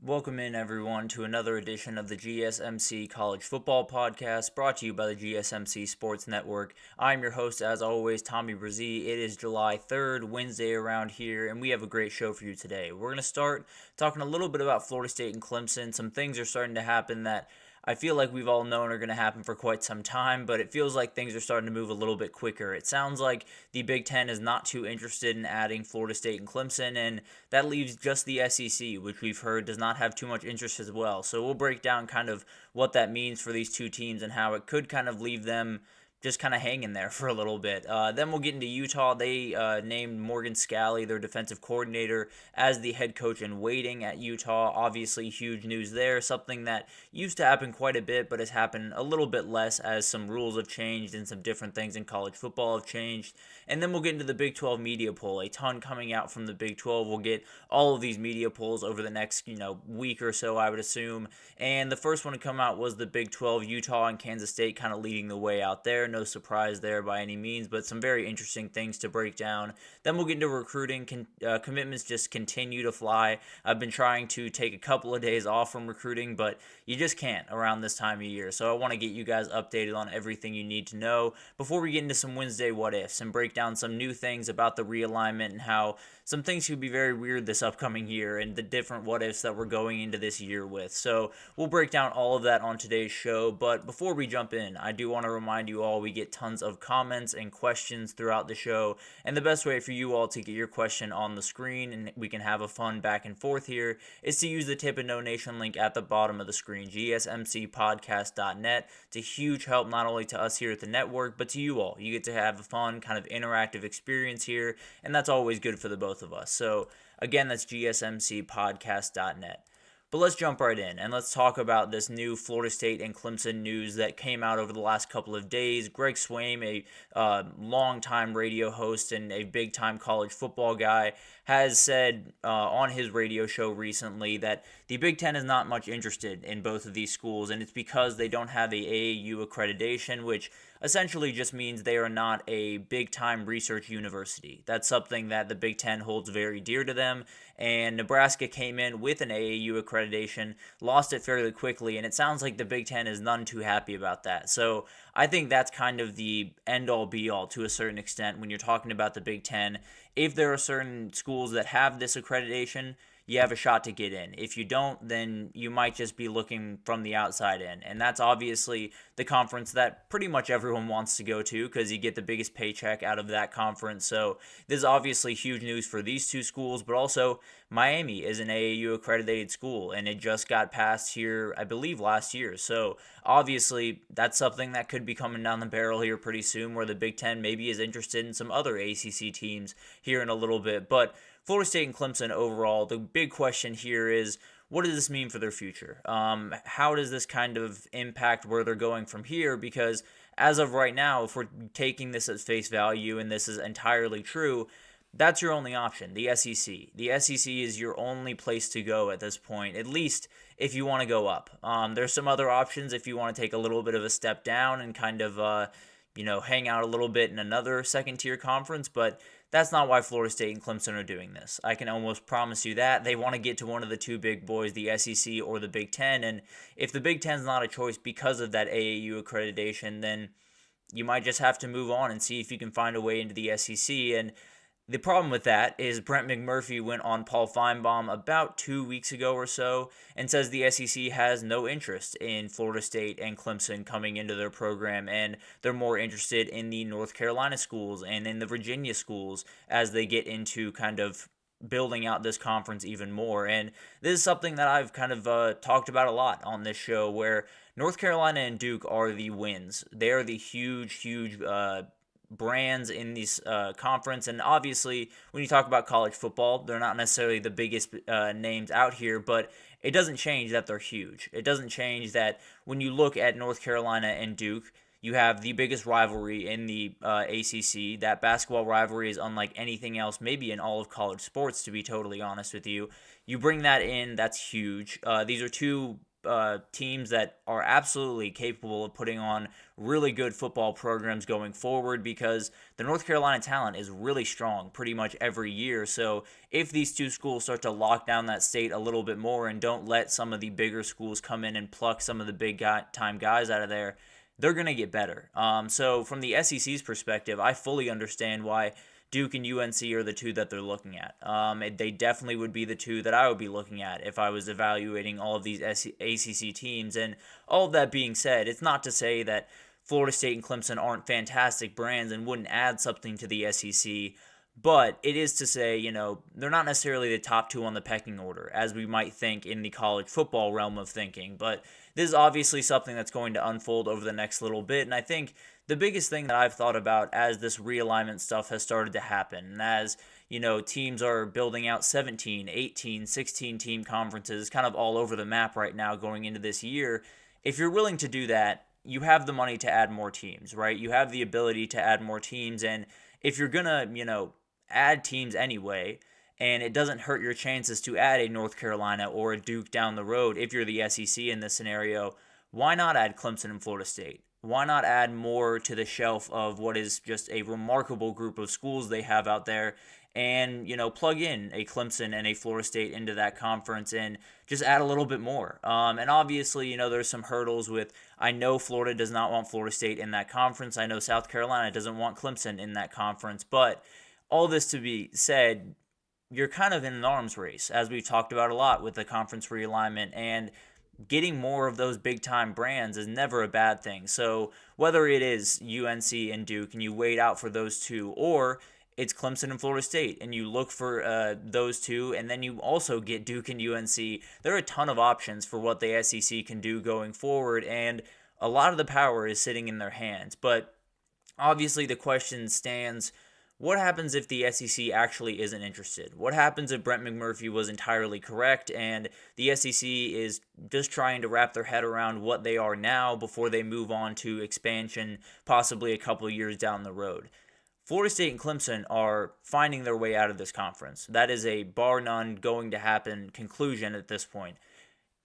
Welcome in, everyone, to another edition of the GSMC College Football Podcast, brought to you by the GSMC Sports Network. I'm your host, as always, Tommy Brzee. It is July 3rd, Wednesday around here, and we have a great show for you today. We're going to start talking a little bit about Florida State and Clemson. Some things are starting to happen that I feel like we've all known are going to happen for quite some time, but it feels like things are starting to move a little bit quicker. It sounds like the Big Ten is not too interested in adding Florida State and Clemson, and that leaves just the SEC, which we've heard does not have too much interest as well. So we'll break down kind of what that means for these two teams and how it could kind of leave them just kind of hanging there for a little bit. Then we'll get into Utah. They named Morgan Scalley, their defensive coordinator, as the head coach in waiting at Utah. Obviously, huge news there. Something that used to happen quite a bit, but has happened a little bit less as some rules have changed and some different things in college football have changed. And then we'll get into the Big 12 media poll. A ton coming out from the Big 12. We'll get all of these media polls over the next week or so, I would assume. And the first one to come out was the Big 12, Utah and Kansas State kind of leading the way out there. No surprise there by any means, but some very interesting things to break down. Then we'll get into recruiting. Commitments just continue to fly. I've been trying to take a couple of days off from recruiting, but you just can't around this time of year. So I want to get you guys updated on everything you need to know before we get into some Wednesday what-ifs and break down some new things about the realignment and how some things could be very weird this upcoming year and the different what-ifs that we're going into this year with. So we'll break down all of that on today's show, but before we jump in, I do want to remind you all we get tons of comments and questions throughout the show, and the best way for you all to get your question on the screen and we can have a fun back and forth here is to use the Tip and Donation link at the bottom of the screen, gsmcpodcast.net. It's a huge help not only to us here at the network, but to you all. You get to have a fun kind of interactive experience here, and that's always good for the both of us. So again, that's gsmcpodcast.net. But let's jump right in and let's talk about this new Florida State and Clemson news that came out over the last couple of days. Greg Swaim, a longtime radio host and a big-time college football guy, has said on his radio show recently that the Big Ten is not much interested in both of these schools, and it's because they don't have a AAU accreditation, which essentially just means they are not a big-time research university. That's something that the Big Ten holds very dear to them, and Nebraska came in with an AAU accreditation, lost it fairly quickly, and it sounds like the Big Ten is none too happy about that. So I think that's kind of the end-all be-all to a certain extent when you're talking about the Big Ten. If there are certain schools that have this accreditation, you have a shot to get in. If you don't, then you might just be looking from the outside in. And that's obviously the conference that pretty much everyone wants to go to because you get the biggest paycheck out of that conference. So this is obviously huge news for these two schools, but also Miami is an AAU accredited school, and it just got passed here, I believe, last year. So obviously that's something that could be coming down the barrel here pretty soon, where the Big Ten maybe is interested in some other ACC teams here in a little bit. But Florida State and Clemson overall, the big question here is, what does this mean for their future? How does this kind of impact where they're going from here? Because as of right now, if we're taking this at face value and this is entirely true, that's your only option, the SEC. The SEC is your only place to go at this point, at least if you want to go up. There's some other options if you want to take a little bit of a step down and kind of hang out a little bit in another second-tier conference, but that's not why Florida State and Clemson are doing this. I can almost promise you that. They want to get to one of the two big boys, the SEC or the Big Ten, and if the Big Ten's not a choice because of that AAU accreditation, then you might just have to move on and see if you can find a way into the SEC. And the problem with that is Brent McMurphy went on Paul Feinbaum about 2 weeks ago or so and says the SEC has no interest in Florida State and Clemson coming into their program, and they're more interested in the North Carolina schools and in the Virginia schools as they get into kind of building out this conference even more. And this is something that I've kind of talked about a lot on this show, where North Carolina and Duke are the wins. They are the huge brands in this conference, and obviously when you talk about college football, they're not necessarily the biggest names out here, but it doesn't change that they're huge. It doesn't change that when you look at North Carolina and Duke, you have the biggest rivalry in the ACC. That basketball rivalry is unlike anything else, maybe in all of college sports, to be totally honest with you. You bring that in, that's huge. These are two teams that are absolutely capable of putting on really good football programs going forward, because the North Carolina talent is really strong pretty much every year. So if these two schools start to lock down that state a little bit more and don't let some of the bigger schools come in and pluck some of the big time guys out of there, they're going to get better. So from the SEC's perspective, I fully understand why Duke and UNC are the two that they're looking at. They definitely would be the two that I would be looking at if I was evaluating all of these ACC teams. And all of that being said, it's not to say that Florida State and Clemson aren't fantastic brands and wouldn't add something to the SEC, but it is to say, they're not necessarily the top two on the pecking order, as we might think in the college football realm of thinking. But this is obviously something that's going to unfold over the next little bit, and I think the biggest thing that I've thought about as this realignment stuff has started to happen, and as, teams are building out 17, 18, 16 team conferences kind of all over the map right now going into this year, if you're willing to do that, you have the money to add more teams, right? You have the ability to add more teams, and if you're going to, add teams anyway, and it doesn't hurt your chances to add a North Carolina or a Duke down the road if you're the SEC in this scenario, why not add Clemson and Florida State? Why not add more to the shelf of what is just a remarkable group of schools they have out there, and, plug in a Clemson and a Florida State into that conference and just add a little bit more. And obviously, there's some hurdles with, I know Florida does not want Florida State in that conference. I know South Carolina doesn't want Clemson in that conference. But all this to be said, you're kind of in an arms race, as we've talked about a lot with the conference realignment, and getting more of those big-time brands is never a bad thing. So whether it is UNC and Duke and you wait out for those two, or it's Clemson and Florida State and you look for those two, and then you also get Duke and UNC, there are a ton of options for what the SEC can do going forward, and a lot of the power is sitting in their hands. But obviously the question stands, what happens if the SEC actually isn't interested? What happens if Brent McMurphy was entirely correct and the SEC is just trying to wrap their head around what they are now before they move on to expansion, possibly a couple of years down the road? Florida State and Clemson are finding their way out of this conference. That is a bar none going to happen conclusion at this point.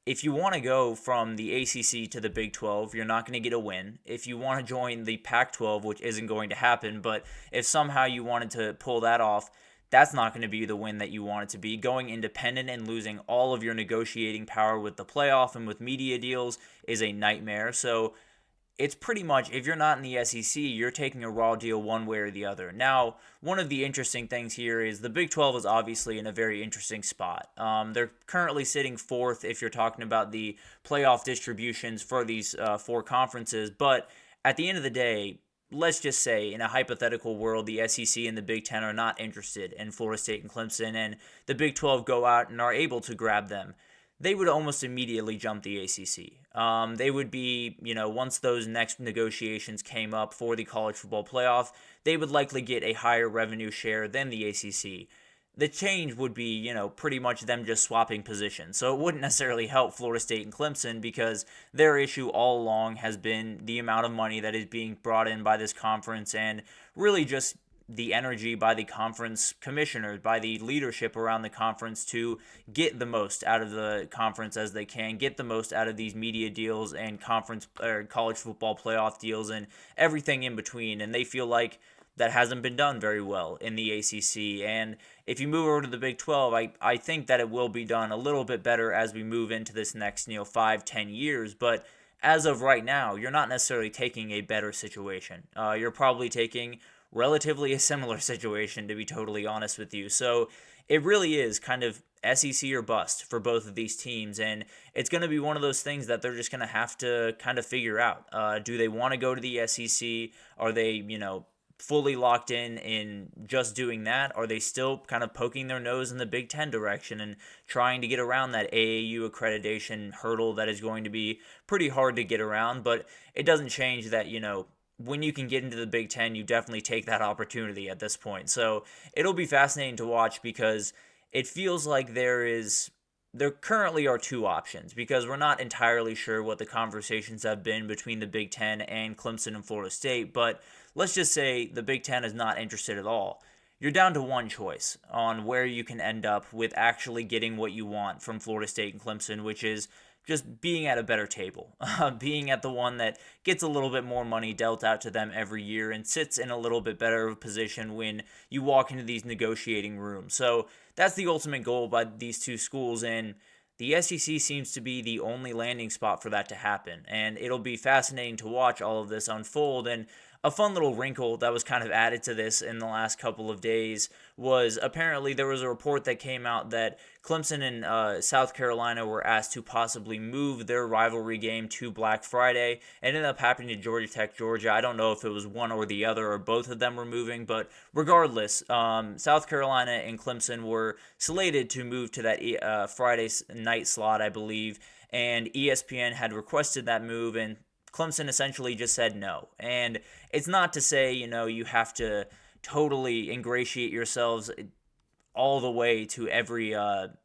If you want to go from the ACC to the Big 12, you're not going to get a win. If you want to join the Pac-12, which isn't going to happen, but if somehow you wanted to pull that off, that's not going to be the win that you want it to be. Going independent and losing all of your negotiating power with the playoff and with media deals is a nightmare. So it's pretty much, if you're not in the SEC, you're taking a raw deal one way or the other. Now, one of the interesting things here is the Big 12 is obviously in a very interesting spot. They're currently sitting fourth if you're talking about the playoff distributions for these four conferences. But at the end of the day, let's just say in a hypothetical world, the SEC and the Big 10 are not interested in Florida State and Clemson, and the Big 12 go out and are able to grab them. They would almost immediately jump the ACC. They would be, once those next negotiations came up for the college football playoff, they would likely get a higher revenue share than the ACC. The change would be, pretty much them just swapping positions. So it wouldn't necessarily help Florida State and Clemson, because their issue all along has been the amount of money that is being brought in by this conference, and really just the energy by the conference commissioners, by the leadership around the conference to get the most out of the conference as they can, get the most out of these media deals and conference or college football playoff deals and everything in between. And they feel like that hasn't been done very well in the ACC. And if you move over to the Big 12, I think that it will be done a little bit better as we move into this next 5-10 years. But as of right now, you're not necessarily taking a better situation. You're probably taking relatively a similar situation, to be totally honest with you. So it really is kind of SEC or bust for both of these teams, and it's going to be one of those things that they're just going to have to kind of figure out. Do they want to go to the SEC? Are they, fully locked in just doing that? Are they still kind of poking their nose in the Big Ten direction and trying to get around that AAU accreditation hurdle that is going to be pretty hard to get around? But it doesn't change that, when you can get into the Big Ten, you definitely take that opportunity at this point. So it'll be fascinating to watch, because it feels like there currently are two options, because we're not entirely sure what the conversations have been between the Big Ten and Clemson and Florida State. But let's just say the Big Ten is not interested at all. You're down to one choice on where you can end up with actually getting what you want from Florida State and Clemson, which is just being at a better table, being at the one that gets a little bit more money dealt out to them every year and sits in a little bit better of a position when you walk into these negotiating rooms. So that's the ultimate goal by these two schools, and the SEC seems to be the only landing spot for that to happen. And it'll be fascinating to watch all of this unfold. And a fun little wrinkle that was kind of added to this in the last couple of days was apparently there was a report that came out that Clemson and South Carolina were asked to possibly move their rivalry game to Black Friday. It ended up happening to Georgia Tech, Georgia. I don't know if it was one or the other or both of them were moving, but regardless, South Carolina and Clemson were slated to move to that Friday night slot, I believe, and ESPN had requested that move, and Clemson essentially just said no. And it's not to say, you have to totally ingratiate yourselves all the way to every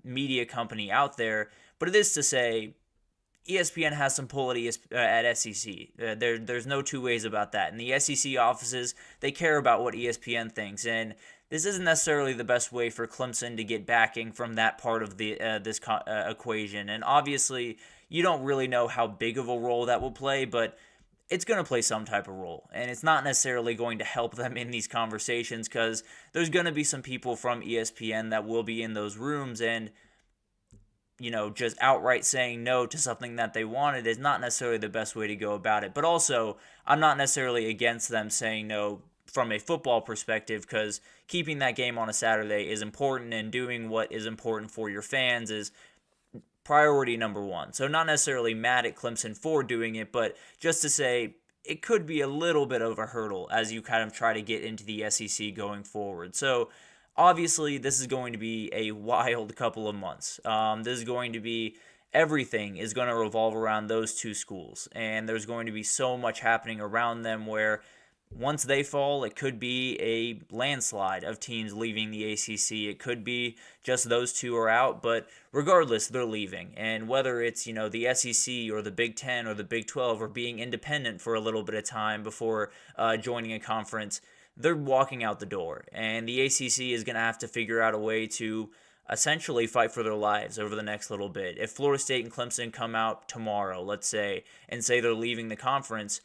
media company out there, but it is to say ESPN has some pull at SEC. There's no two ways about that. And the SEC offices, they care about what ESPN thinks, and this isn't necessarily the best way for Clemson to get backing from that part of this equation. And obviously, you don't really know how big of a role that will play, but it's going to play some type of role. And it's not necessarily going to help them in these conversations because there's going to be some people from ESPN that will be in those rooms, and just outright saying no to something that they wanted is not necessarily the best way to go about it. But also, I'm not necessarily against them saying no from a football perspective, because keeping that game on a Saturday is important, and doing what is important for your fans is priority number one. So not necessarily mad at Clemson for doing it, but just to say it could be a little bit of a hurdle as you kind of try to get into the SEC going forward. So obviously this is going to be a wild couple of months. This is going to be, everything is going to revolve around those two schools, and there's going to be so much happening around them where once they fall, it could be a landslide of teams leaving the ACC. It could be just those two are out, but regardless, they're leaving. And whether it's, the SEC or the Big Ten or the Big 12 or being independent for a little bit of time before joining a conference, they're walking out the door. And the ACC is going to have to figure out a way to essentially fight for their lives over the next little bit. If Florida State and Clemson come out tomorrow, let's say, and say they're leaving the conference,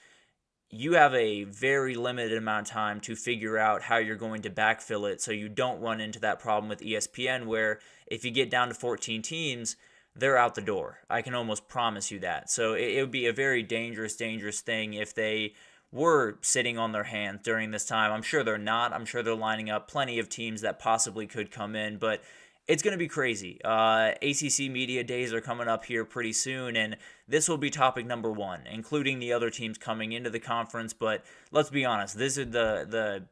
you have a very limited amount of time to figure out how you're going to backfill it so you don't run into that problem with ESPN where if you get down to 14 teams, they're out the door. I can almost promise you that. So it would be a very dangerous thing if they were sitting on their hands during this time. I'm sure they're not. I'm sure they're lining up plenty of teams that possibly could come in, but it's going to be crazy. ACC Media Days are coming up here pretty soon, and this will be topic number one, including the other teams coming into the conference. But let's be honest, this is the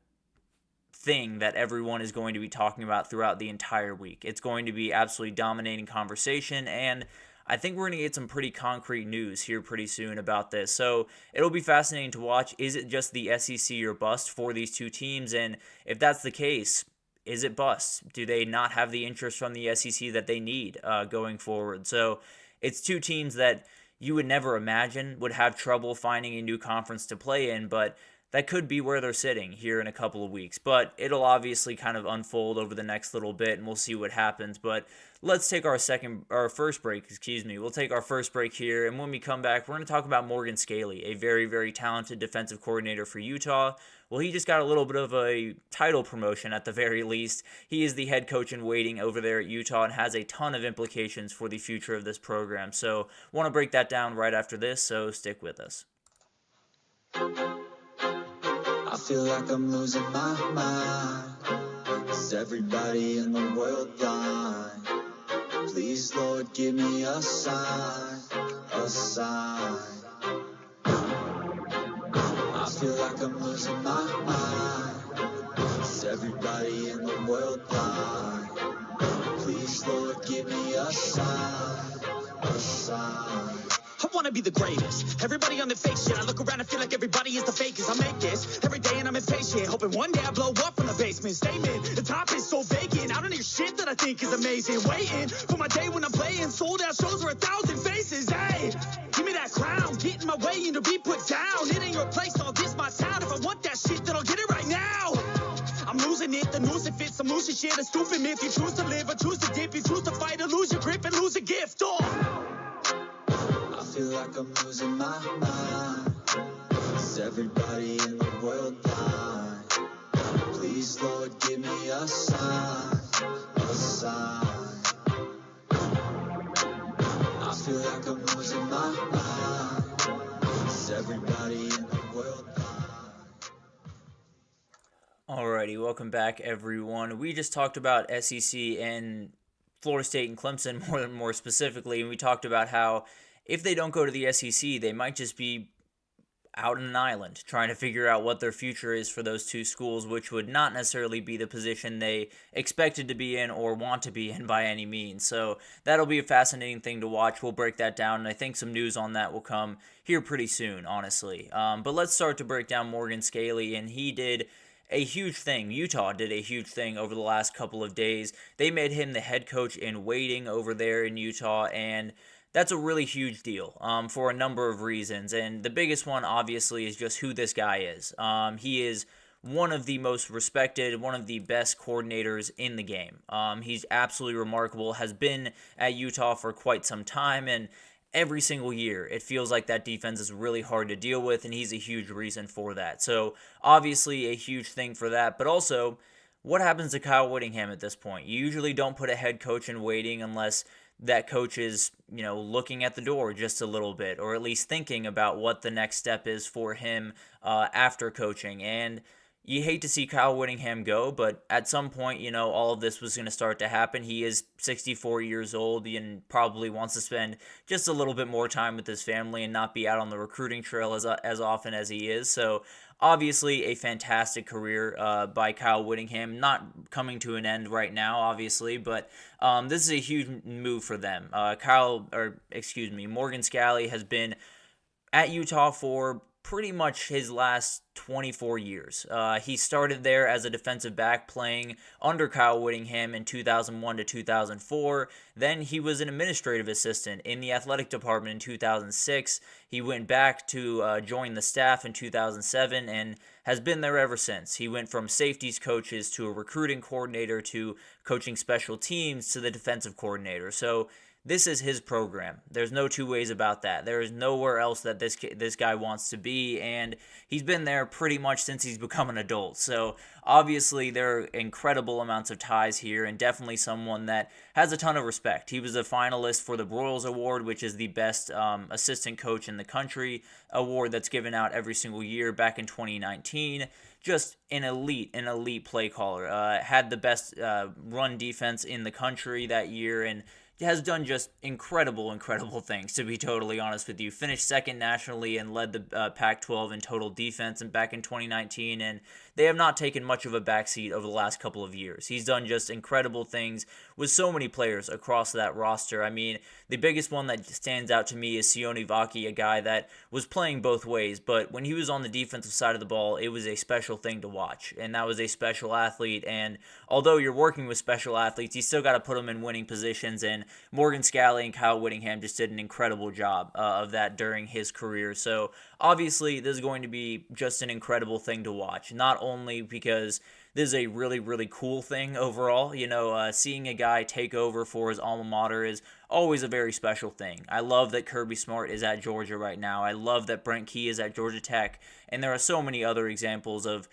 thing that everyone is going to be talking about throughout the entire week. It's going to be absolutely dominating conversation, and I think we're going to get some pretty concrete news here pretty soon about this. So it'll be fascinating to watch. Is it just the SEC or bust for these two teams? And if that's the case, is it bust? Do they not have the interest from the SEC that they need going forward? So it's two teams that you would never imagine would have trouble finding a new conference to play in, but that could be where they're sitting here in a couple of weeks. But it'll obviously kind of unfold over the next little bit, and we'll see what happens. But let's take our first break. We'll take our first break here, and when we come back, we're going to talk about Morgan Scaley, a very, very talented defensive coordinator for Utah. Well, he just got a little bit of a title promotion at the very least. He is the head coach in waiting over there at Utah and has a ton of implications for the future of this program. So want to break that down right after this, so stick with us. I feel like I'm losing my mind. Is everybody in the world blind? Please, Lord, give me a sign, a sign. I feel like I'm losing my mind. Is everybody in the world blind? Please, Lord, give me a sign, a sign. I wanna be the greatest. Everybody on the fake shit. I look around and feel like everybody is the fakest. I make this every day and I'm impatient, hoping one day I blow up from the basement. Statement, the top is so vacant. I don't hear shit that I think is amazing. Waiting for my day when I'm playing sold out shows where 1,000 faces. Hey, give me that crown. Get in my way and to be put down. It ain't your place, all this my town. If I want that shit, then I'll get it right now. I'm losing it, the news it fits. Some losing shit, a stupid myth. You choose to live or choose to dip. You choose to fight or lose your grip and lose a gift. Oh. feel like I'm losing my mind. Is everybody in the world blind? Please, Lord, give me a sign, a sign. I feel like I'm losing my mind. Is everybody in the world blind? Alrighty, welcome back, everyone. We just talked about SEC and Florida State and Clemson more specifically, and we talked about how if they don't go to the SEC, they might just be out on an island trying to figure out what their future is for those two schools, which would not necessarily be the position they expected to be in or want to be in by any means. So that'll be a fascinating thing to watch. We'll break that down, and I think some news on that will come here pretty soon, honestly. But let's start to break down Morgan Scalley, and he did a huge thing. Utah did a huge thing over the last couple of days. They made him the head coach in waiting over there in Utah, and that's a really huge deal for a number of reasons. And the biggest one, obviously, is just who this guy is. He is one of the most respected, one of the best coordinators in the game. He's absolutely remarkable, has been at Utah for quite some time, and every single year, it feels like that defense is really hard to deal with, and he's a huge reason for that. So, obviously, a huge thing for that. But also, what happens to Kyle Whittingham at this point? You usually don't put a head coach in waiting unless that coach is, looking at the door just a little bit, or at least thinking about what the next step is for him after coaching. And you hate to see Kyle Whittingham go, but at some point, all of this was going to start to happen. He is 64 years old and probably wants to spend just a little bit more time with his family and not be out on the recruiting trail as often as he is. So obviously a fantastic career by Kyle Whittingham, not coming to an end right now, obviously, but this is a huge move for them. Morgan Scalley has been at Utah for pretty much his last 24 years. He started there as a defensive back playing under Kyle Whittingham in 2001 to 2004. Then he was an administrative assistant in the athletic department in 2006. He went back to join the staff in 2007 and has been there ever since. He went from safeties coaches to a recruiting coordinator to coaching special teams to the defensive coordinator. So this is his program. There's no two ways about that. There is nowhere else that this guy wants to be, and he's been there pretty much since he's become an adult. So obviously there are incredible amounts of ties here, and definitely someone that has a ton of respect. He was a finalist for the Broyles Award, which is the best assistant coach in the country award that's given out every single year back in 2019. Just an elite play caller. Had the best run defense in the country that year, and has done just incredible things, to be totally honest with you. Finished second nationally and led the Pac-12 in total defense back in 2019, and they have not taken much of a backseat over the last couple of years. He's done just incredible things with so many players across that roster. I mean, the biggest one that stands out to me is Sione Vaki, a guy that was playing both ways, but when he was on the defensive side of the ball, it was a special thing to watch, and that was a special athlete, and although you're working with special athletes, you still got to put them in winning positions, and Morgan Scalley and Kyle Whittingham just did an incredible job of that during his career. So obviously this is going to be just an incredible thing to watch, not only because this is a really cool thing overall. Seeing a guy take over for his alma mater is always a very special thing. I love that Kirby Smart is at Georgia right now. I love that Brent Key is at Georgia Tech, and there are so many other examples of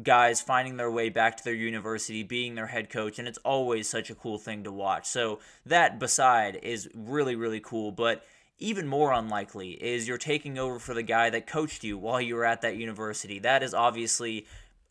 guys finding their way back to their university, being their head coach, and it's always such a cool thing to watch. So that beside is really cool, but even more unlikely is you're taking over for the guy that coached you while you were at that university. That is obviously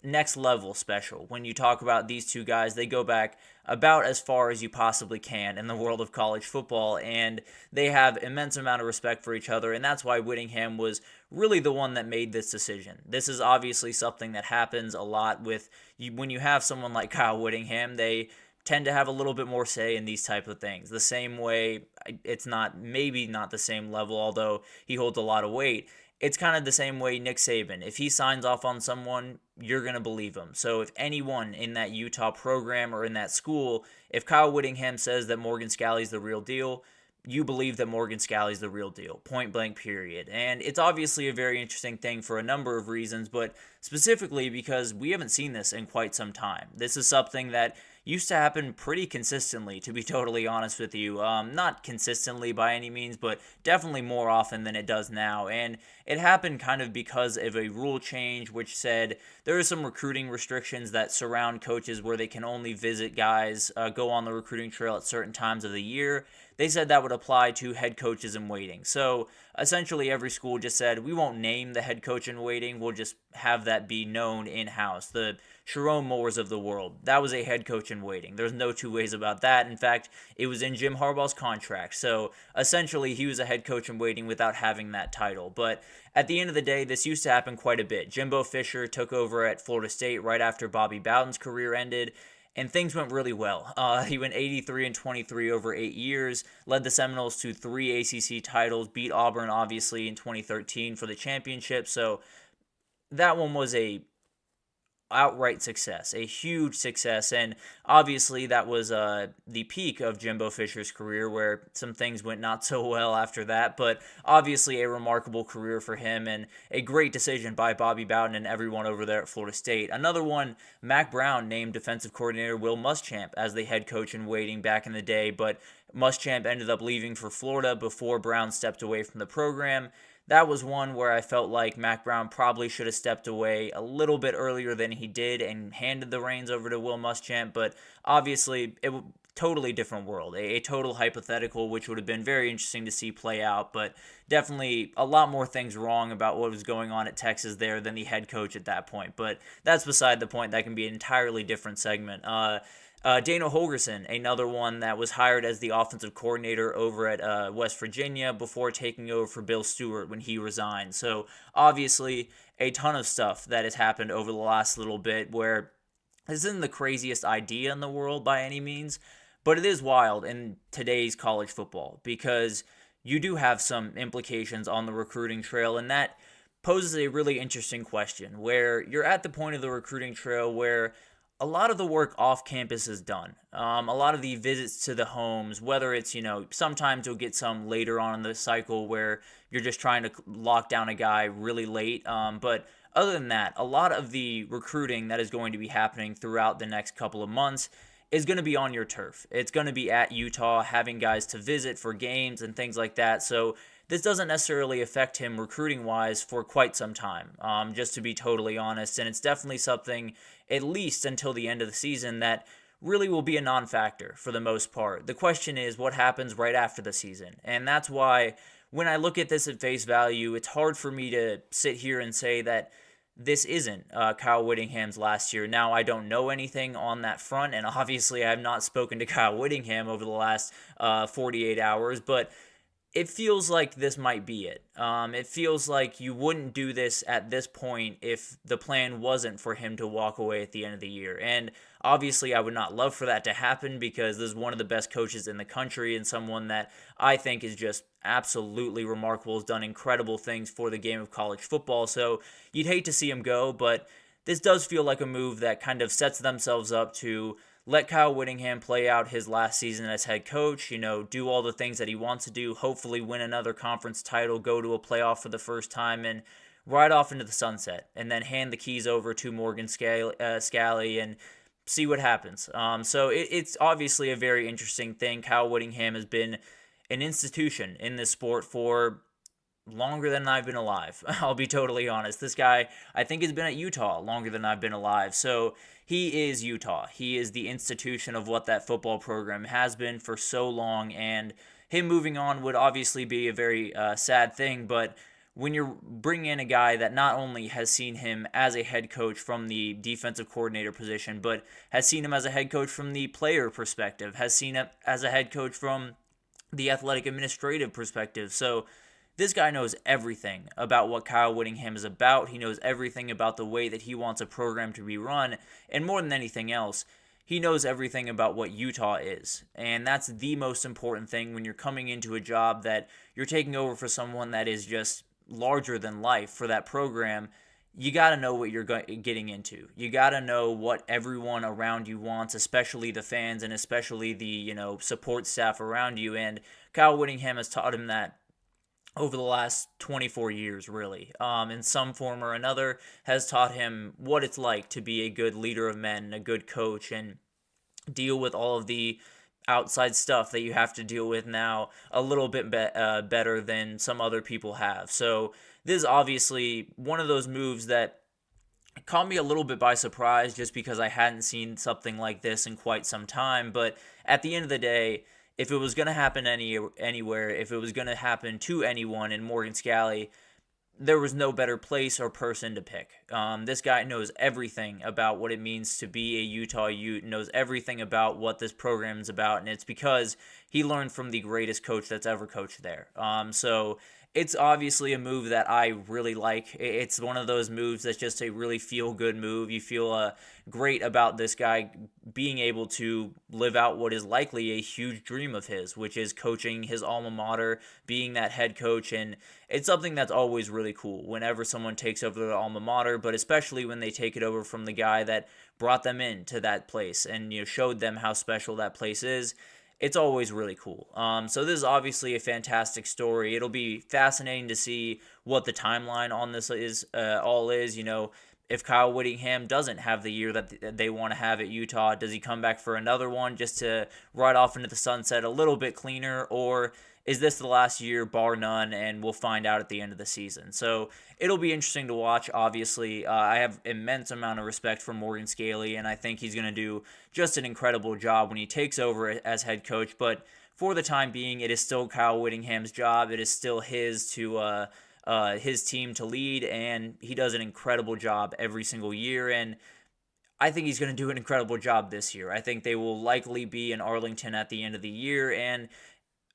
next level special. When you talk about these two guys, they go back about as far as you possibly can in the world of college football, and they have immense amount of respect for each other, and that's why Whittingham was really the one that made this decision. This is obviously something that happens a lot with when you have someone like Kyle Whittingham. They tend to have a little bit more say in these type of things. The same way, it's maybe not the same level, although he holds a lot of weight. It's kind of the same way Nick Saban. If he signs off on someone, you're going to believe him. So if anyone in that Utah program or in that school, if Kyle Whittingham says that Morgan Scalley's the real deal, you believe that Morgan Scalley's the real deal, point blank period. And it's obviously a very interesting thing for a number of reasons, but specifically because we haven't seen this in quite some time. This is something that used to happen pretty consistently, to be totally honest with you. Not consistently by any means, but definitely more often than it does now. And it happened kind of because of a rule change which said there are some recruiting restrictions that surround coaches where they can only visit guys, go on the recruiting trail at certain times of the year. They said that would apply to head coaches in waiting. So essentially every school just said, we won't name the head coach in waiting, we'll just have that be known in-house. The Sharon Moores of the world, that was a head coach in waiting. There's no two ways about that. In fact, it was in Jim Harbaugh's contract. So essentially he was a head coach in waiting without having that title. But at the end of the day, this used to happen quite a bit. Jimbo Fisher took over at Florida State right after Bobby Bowden's career ended, and things went really well. He went 83-23 over 8 years, led the Seminoles to 3 ACC titles, beat Auburn, obviously, in 2013 for the championship. So that one was a outright success, a huge success, and obviously that was the peak of Jimbo Fisher's career, where some things went not so well after that, but obviously a remarkable career for him and a great decision by Bobby Bowden and everyone over there at Florida State. Another one, Mack Brown named defensive coordinator Will Muschamp as the head coach in waiting back in the day, but Muschamp ended up leaving for Florida before Brown stepped away from the program. That was one where I felt like Mack Brown probably should have stepped away a little bit earlier than he did and handed the reins over to Will Muschamp, but obviously it was a totally different world, a total hypothetical, which would have been very interesting to see play out, but definitely a lot more things wrong about what was going on at Texas there than the head coach at that point, but that's beside the point. That can be an entirely different segment. Dana Holgorsen, another one that was hired as the offensive coordinator over at West Virginia before taking over for Bill Stewart when he resigned. So obviously a ton of stuff that has happened over the last little bit, where this isn't the craziest idea in the world by any means, but it is wild in today's college football because you do have some implications on the recruiting trail, and that poses a really interesting question where you're at the point of the recruiting trail where a lot of the work off campus is done. A lot of the visits to the homes, whether it's, sometimes you'll get some later on in the cycle where you're just trying to lock down a guy really late. But other than that, a lot of the recruiting that is going to be happening throughout the next couple of months is going to be on your turf. It's going to be at Utah, having guys to visit for games and things like that. So this doesn't necessarily affect him recruiting-wise for quite some time, just to be totally honest. And it's definitely something, at least until the end of the season, that really will be a non-factor for the most part. The question is what happens right after the season. And that's why when I look at this at face value, it's hard for me to sit here and say that this isn't Kyle Whittingham's last year. Now, I don't know anything on that front, and obviously I have not spoken to Kyle Whittingham over the last 48 hours, but it feels like this might be it. It feels like you wouldn't do this at this point if the plan wasn't for him to walk away at the end of the year. And obviously, I would not love for that to happen because this is one of the best coaches in the country and someone that I think is just absolutely remarkable, has done incredible things for the game of college football. So you'd hate to see him go, but this does feel like a move that kind of sets themselves up to let Kyle Whittingham play out his last season as head coach, do all the things that he wants to do, hopefully win another conference title, go to a playoff for the first time, and ride off into the sunset, and then hand the keys over to Morgan Scalley and see what happens. So it's obviously a very interesting thing. Kyle Whittingham has been an institution in this sport for longer than I've been alive. I'll be totally honest. This guy, I think, has been at Utah longer than I've been alive. So he is Utah. He is the institution of what that football program has been for so long, and him moving on would obviously be a very sad thing, but when you're bringing in a guy that not only has seen him as a head coach from the defensive coordinator position, but has seen him as a head coach from the player perspective, has seen him as a head coach from the athletic administrative perspective. So this guy knows everything about what Kyle Whittingham is about. He knows everything about the way that he wants a program to be run. And more than anything else, he knows everything about what Utah is. And that's the most important thing when you're coming into a job that you're taking over for someone that is just larger than life for that program. You got to know what you're getting into. You got to know what everyone around you wants, especially the fans and especially the, support staff around you. And Kyle Whittingham has taught him that over the last 24 years, really, in some form or another, has taught him what it's like to be a good leader of men, a good coach, and deal with all of the outside stuff that you have to deal with now a little bit better than some other people have. So this is obviously one of those moves that caught me a little bit by surprise just because I hadn't seen something like this in quite some time. But at the end of the day, if it was going to happen anywhere, if it was going to happen to anyone in Morgan Scalley, there was no better place or person to pick. This guy knows everything about what it means to be a Utah Ute, knows everything about what this program is about, and it's because he learned from the greatest coach that's ever coached there. So it's obviously a move that I really like. It's one of those moves that's just a really feel-good move. You feel great about this guy being able to live out what is likely a huge dream of his, which is coaching his alma mater, being that head coach, and it's something that's always really cool whenever someone takes over their alma mater, but especially when they take it over from the guy that brought them into that place and showed them how special that place is. It's always really cool. So this is obviously a fantastic story. It'll be fascinating to see what the timeline on this is. If Kyle Whittingham doesn't have the year that they want to have at Utah, does he come back for another one just to ride off into the sunset a little bit cleaner, or is this the last year, bar none, and we'll find out at the end of the season? So it'll be interesting to watch, obviously. I have immense amount of respect for Morgan Scalley, and I think he's going to do just an incredible job when he takes over as head coach. But for the time being, it is still Kyle Whittingham's job. It is still his team to lead, and he does an incredible job every single year. And I think he's going to do an incredible job this year. I think they will likely be in Arlington at the end of the year, and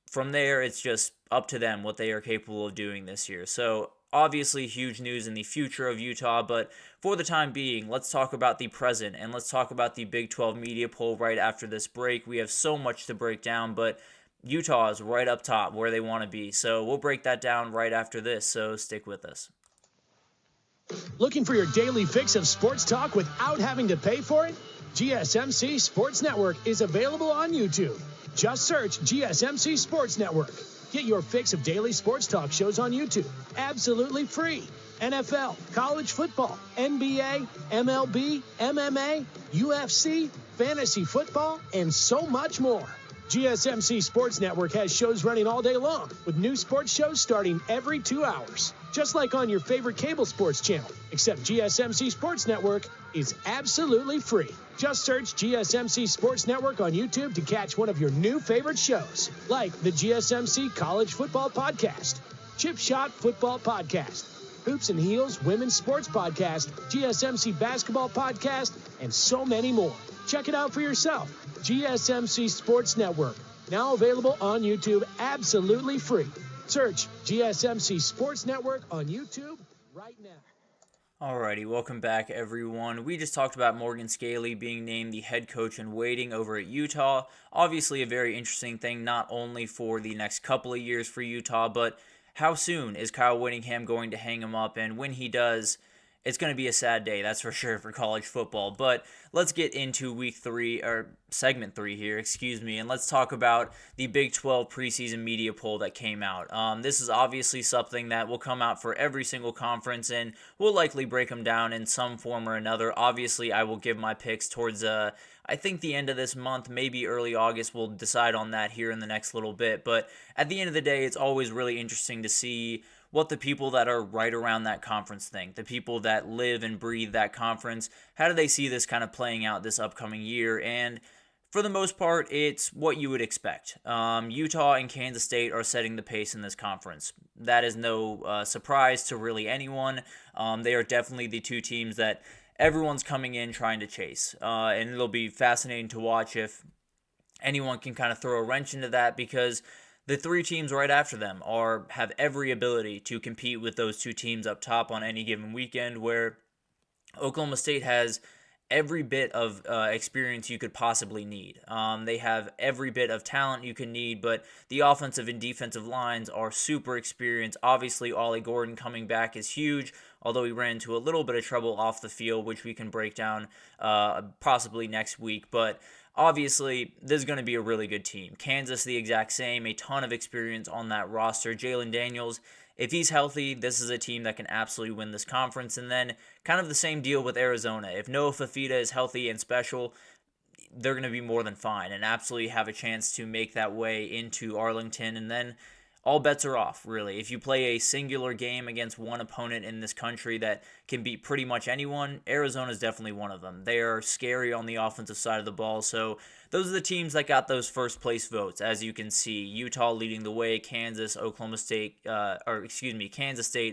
from there, it's just up to them what they are capable of doing this year. So obviously huge news in the future of Utah, but for the time being, let's talk about the present, and let's talk about the Big 12 media poll right after this break. We have so much to break down, but Utah is right up top where they want to be. So we'll break that down right after this, so stick with us. Looking for your daily fix of sports talk without having to pay for it? GSMC Sports Network is available on YouTube. Just search GSMC Sports Network. Get your fix of daily sports talk shows on YouTube, absolutely free. NFL, college football, NBA, MLB, MMA, UFC, fantasy football, and so much more. GSMC Sports Network has shows running all day long, with new sports shows starting every 2 hours. Just like on your favorite cable sports channel, except GSMC Sports Network is absolutely free. Just search GSMC Sports Network on YouTube to catch one of your new favorite shows, like the GSMC College Football Podcast, Chip Shot Football Podcast, Hoops and Heels Women's Sports Podcast, GSMC Basketball Podcast, and so many more. Check it out for yourself. GSMC Sports Network, now available on YouTube absolutely free. Search GSMC Sports Network on YouTube right now. Alrighty, welcome back everyone. We just talked about Morgan Scalley being named the head coach in waiting over at Utah. Obviously a very interesting thing, not only for the next couple of years for Utah, but how soon is Kyle Whittingham going to hang him up? And when he does, it's going to be a sad day, that's for sure, for college football. But let's get into segment 3 here, and let's talk about the Big 12 preseason media poll that came out. This is obviously something that will come out for every single conference, and we'll likely break them down in some form or another. Obviously, I will give my picks towards, I think the end of this month, maybe early August. We'll decide on that here in the next little bit. But at the end of the day, it's always really interesting to see what the people that are right around that conference think, the people that live and breathe that conference. How do they see this kind of playing out this upcoming year? And for the most part, it's what you would expect. Utah and Kansas State are setting the pace in this conference. That is no surprise to really anyone. They are definitely the two teams that everyone's coming in trying to chase. And it'll be fascinating to watch if anyone can kind of throw a wrench into that, because the three teams right after them have every ability to compete with those two teams up top on any given weekend, where Oklahoma State has every bit of experience you could possibly need. They have every bit of talent you can need, but the offensive and defensive lines are super experienced. Obviously, Ollie Gordon coming back is huge, although he ran into a little bit of trouble off the field, which we can break down possibly next week. But obviously, this is going to be a really good team. Kansas, the exact same, a ton of experience on that roster. Jalen Daniels, if he's healthy, this is a team that can absolutely win this conference. And then kind of the same deal with Arizona. If Noah Fafita is healthy and special, they're going to be more than fine and absolutely have a chance to make that way into Arlington. And then all bets are off, really. If you play a singular game against one opponent in this country that can beat pretty much anyone, Arizona is definitely one of them. They are scary on the offensive side of the ball, so those are the teams that got those first place votes. As you can see, Utah leading the way, Kansas, Kansas State,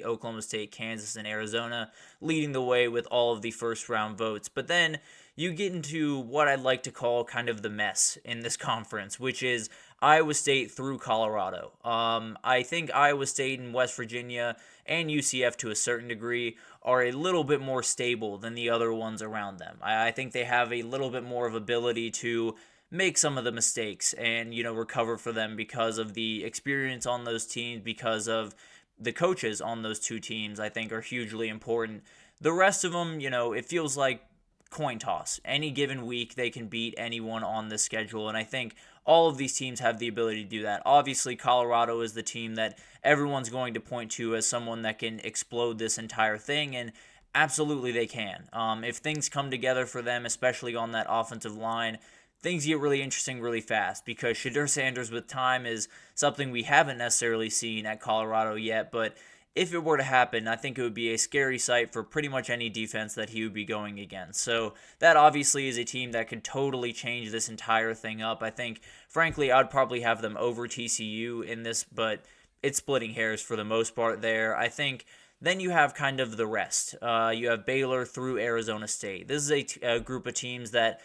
Oklahoma State, Kansas, and Arizona leading the way with all of the first round votes. But then you get into what I'd like to call kind of the mess in this conference, which is Iowa State through Colorado. I think Iowa State and West Virginia and UCF to a certain degree are a little bit more stable than the other ones around them. I think they have a little bit more of ability to make some of the mistakes and, recover for them because of the experience on those teams, because of the coaches on those two teams, I think are hugely important. The rest of them, it feels like coin toss. Any given week, they can beat anyone on the schedule, and I think all of these teams have the ability to do that. Obviously, Colorado is the team that everyone's going to point to as someone that can explode this entire thing, and absolutely they can. If things come together for them, especially on that offensive line, things get really interesting really fast, because Shedeur Sanders with time is something we haven't necessarily seen at Colorado yet, but if it were to happen, I think it would be a scary sight for pretty much any defense that he would be going against. So that obviously is a team that could totally change this entire thing up. I think, frankly, I'd probably have them over TCU in this, but it's splitting hairs for the most part there. I think then you have kind of the rest. You have Baylor through Arizona State. This is a group of teams that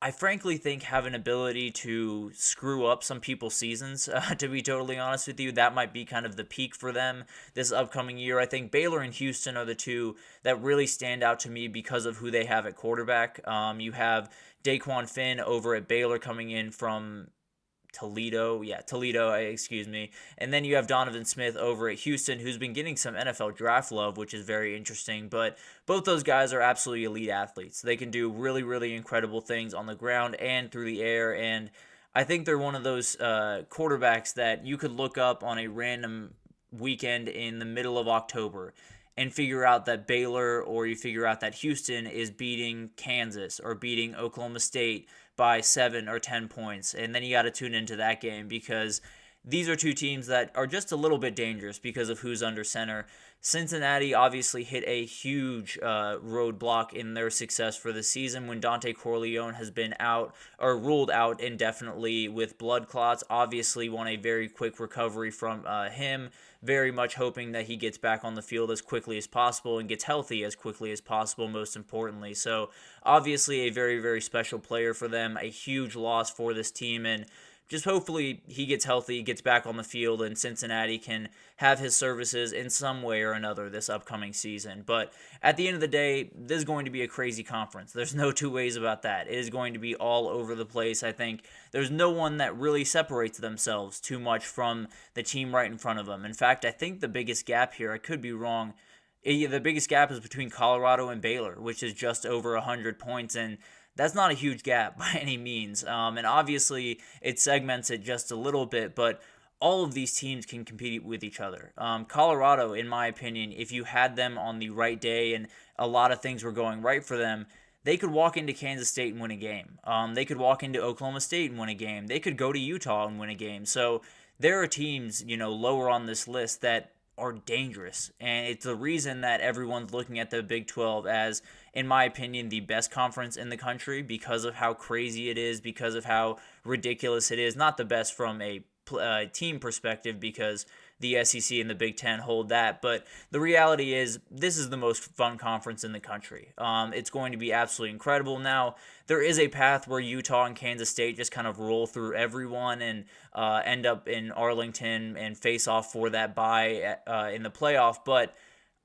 I frankly think have an ability to screw up some people's seasons, to be totally honest with you. That might be kind of the peak for them this upcoming year. I think Baylor and Houston are the two that really stand out to me because of who they have at quarterback. You have Daquan Finn over at Baylor coming in from Toledo, and then you have Donovan Smith over at Houston, who's been getting some NFL draft love, which is very interesting, but both those guys are absolutely elite athletes. They can do really, really incredible things on the ground and through the air, and I think they're one of those quarterbacks that you could look up on a random weekend in the middle of October and figure out that Baylor, or you figure out that Houston is beating Kansas or beating Oklahoma State by 7 or 10 points. And then you got to tune into that game, because these are two teams that are just a little bit dangerous because of who's under center. Cincinnati obviously hit a huge roadblock in their success for the season when Dante Corleone has been out or ruled out indefinitely with blood clots. Obviously want a very quick recovery from him. Very much hoping that he gets back on the field as quickly as possible and gets healthy as quickly as possible, most importantly. So obviously a very, very special player for them, a huge loss for this team, and just hopefully he gets healthy, gets back on the field, and Cincinnati can have his services in some way or another this upcoming season. But at the end of the day, this is going to be a crazy conference. There's no two ways about that. It is going to be all over the place. I think there's no one that really separates themselves too much from the team right in front of them. In fact, I think the biggest gap here, I could be wrong, the biggest gap is between Colorado and Baylor, which is just over 100 points, and that's not a huge gap by any means, and obviously it segments it just a little bit, but all of these teams can compete with each other. Colorado, in my opinion, if you had them on the right day and a lot of things were going right for them, they could walk into Kansas State and win a game. They could walk into Oklahoma State and win a game. They could go to Utah and win a game. So there are teams, lower on this list that are dangerous, and it's the reason that everyone's looking at the Big 12 as, in my opinion, the best conference in the country because of how crazy it is, because of how ridiculous it is. Not the best from a team perspective, because the SEC and the Big Ten hold that, but the reality is this is the most fun conference in the country. It's going to be absolutely incredible. Now, there is a path where Utah and Kansas State just kind of roll through everyone and end up in Arlington and face off for that bye in the playoff, but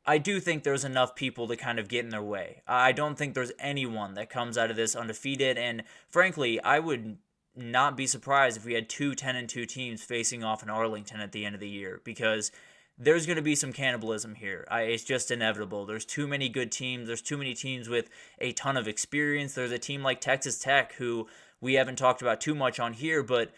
I do think there's enough people to kind of get in their way. I don't think there's anyone that comes out of this undefeated, and frankly, I would not be surprised if we had 2 10-2 teams facing off in Arlington at the end of the year, because there's going to be some cannibalism here. It's just inevitable. There's too many good teams. There's too many teams with a ton of experience. There's a team like Texas Tech, who we haven't talked about too much on here, but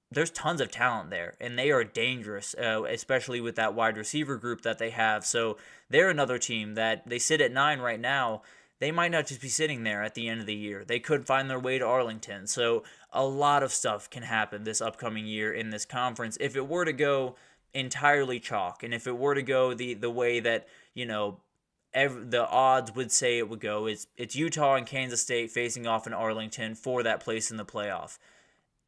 there's tons of talent there, and they are dangerous, especially with that wide receiver group that they have. So they're another team that they sit at 9 right now. they might not just be sitting there at the end of the year. They could find their way to Arlington. So a lot of stuff can happen this upcoming year in this conference. If it were to go entirely chalk, and if it were to go the way that, the odds would say it would go, it's Utah and Kansas State facing off in Arlington for that place in the playoff.